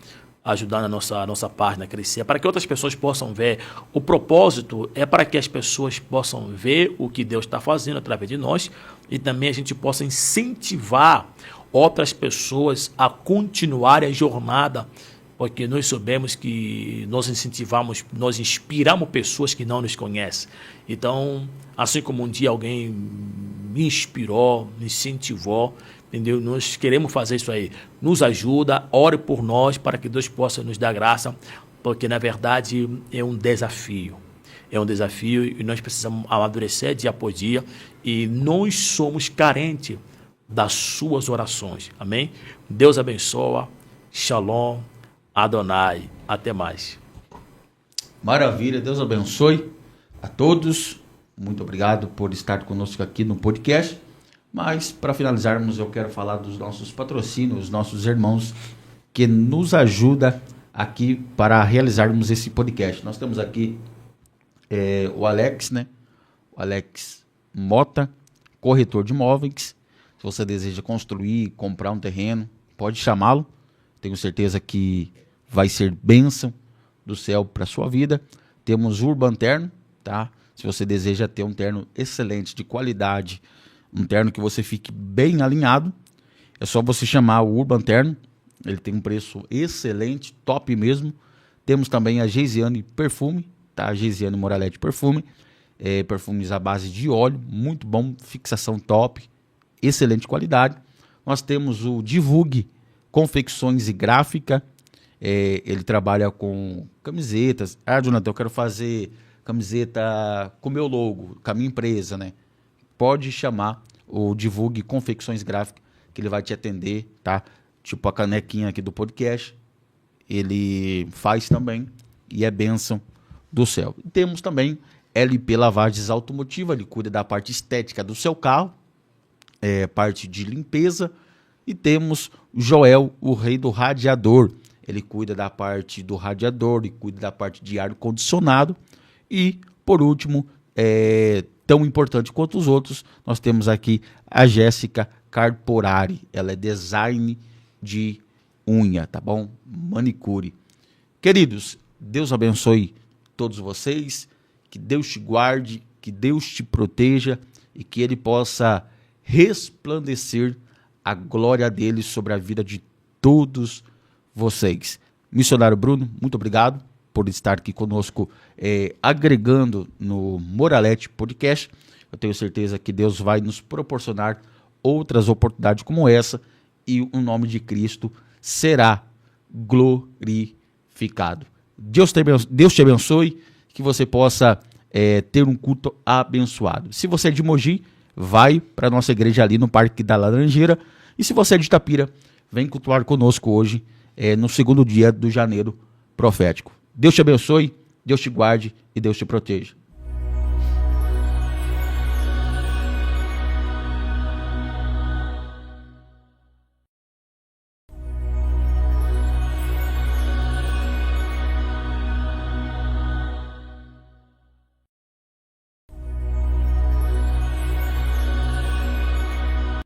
ajudando a nossa página a crescer, para que outras pessoas possam ver. O propósito é para que as pessoas possam ver o que Deus está fazendo através de nós e também a gente possa incentivar outras pessoas a continuarem a jornada, porque nós sabemos que nós incentivamos, nós inspiramos pessoas que não nos conhecem. Então, assim como um dia alguém me inspirou, me incentivou, entendeu? Nós queremos fazer isso aí. Nos ajuda, ore por nós para que Deus possa nos dar graça, porque na verdade é um desafio. É um desafio e nós precisamos amadurecer dia por dia e nós somos carentes das suas orações. Amém? Deus abençoa. Shalom. Adonai. Até mais. Maravilha. Deus abençoe a todos. Muito obrigado por estar conosco aqui no podcast. Mas, para finalizarmos, eu quero falar dos nossos patrocínios, nossos irmãos que nos ajudam aqui para realizarmos esse podcast. Nós temos aqui o Alex, né? O Alex Mota, corretor de imóveis. Se você deseja construir, comprar um terreno, pode chamá-lo. Tenho certeza que vai ser bênção do céu para a sua vida. Temos o Urban Terno, tá? Se você deseja ter um terno excelente, de qualidade, um terno que você fique bem alinhado, é só você chamar o Urban Terno. Ele tem um preço excelente, top mesmo. Temos também a Geisiane Perfume, tá? A Geisiane Moralete Perfume. Perfumes à base de óleo, muito bom, fixação top, excelente qualidade. Nós temos o Divulgue Confecções e Gráfica. Ele trabalha com camisetas. Jonathan, eu quero fazer camiseta com meu logo, com a minha empresa, né? Pode chamar o Divulgue Confecções Gráficas, que ele vai te atender, tá? Tipo a canequinha aqui do podcast, ele faz também e é bênção do céu. E temos também LP Lavagens Automotiva, ele cuida da parte estética do seu carro, parte de limpeza. E temos Joel, o rei do radiador, ele cuida da parte do radiador, ele cuida da parte de ar-condicionado. E, por último, tão importante quanto os outros, nós temos aqui a Jéssica Carporari. Ela é design de unha, tá bom? Manicure. Queridos, Deus abençoe todos vocês, que Deus te guarde, que Deus te proteja e que Ele possa resplandecer a glória dele sobre a vida de todos vocês. Missionário Bruno, muito obrigado por estar aqui conosco, agregando no Moralete Podcast. Eu tenho certeza que Deus vai nos proporcionar outras oportunidades como essa e o nome de Cristo será glorificado. Deus te abençoe, que você possa ter um culto abençoado. Se você é de Mogi, vai para a nossa igreja ali no Parque da Laranjeira. E se você é de Itapira, vem cultuar conosco hoje, no segundo dia do janeiro profético. Deus te abençoe, Deus te guarde e Deus te proteja.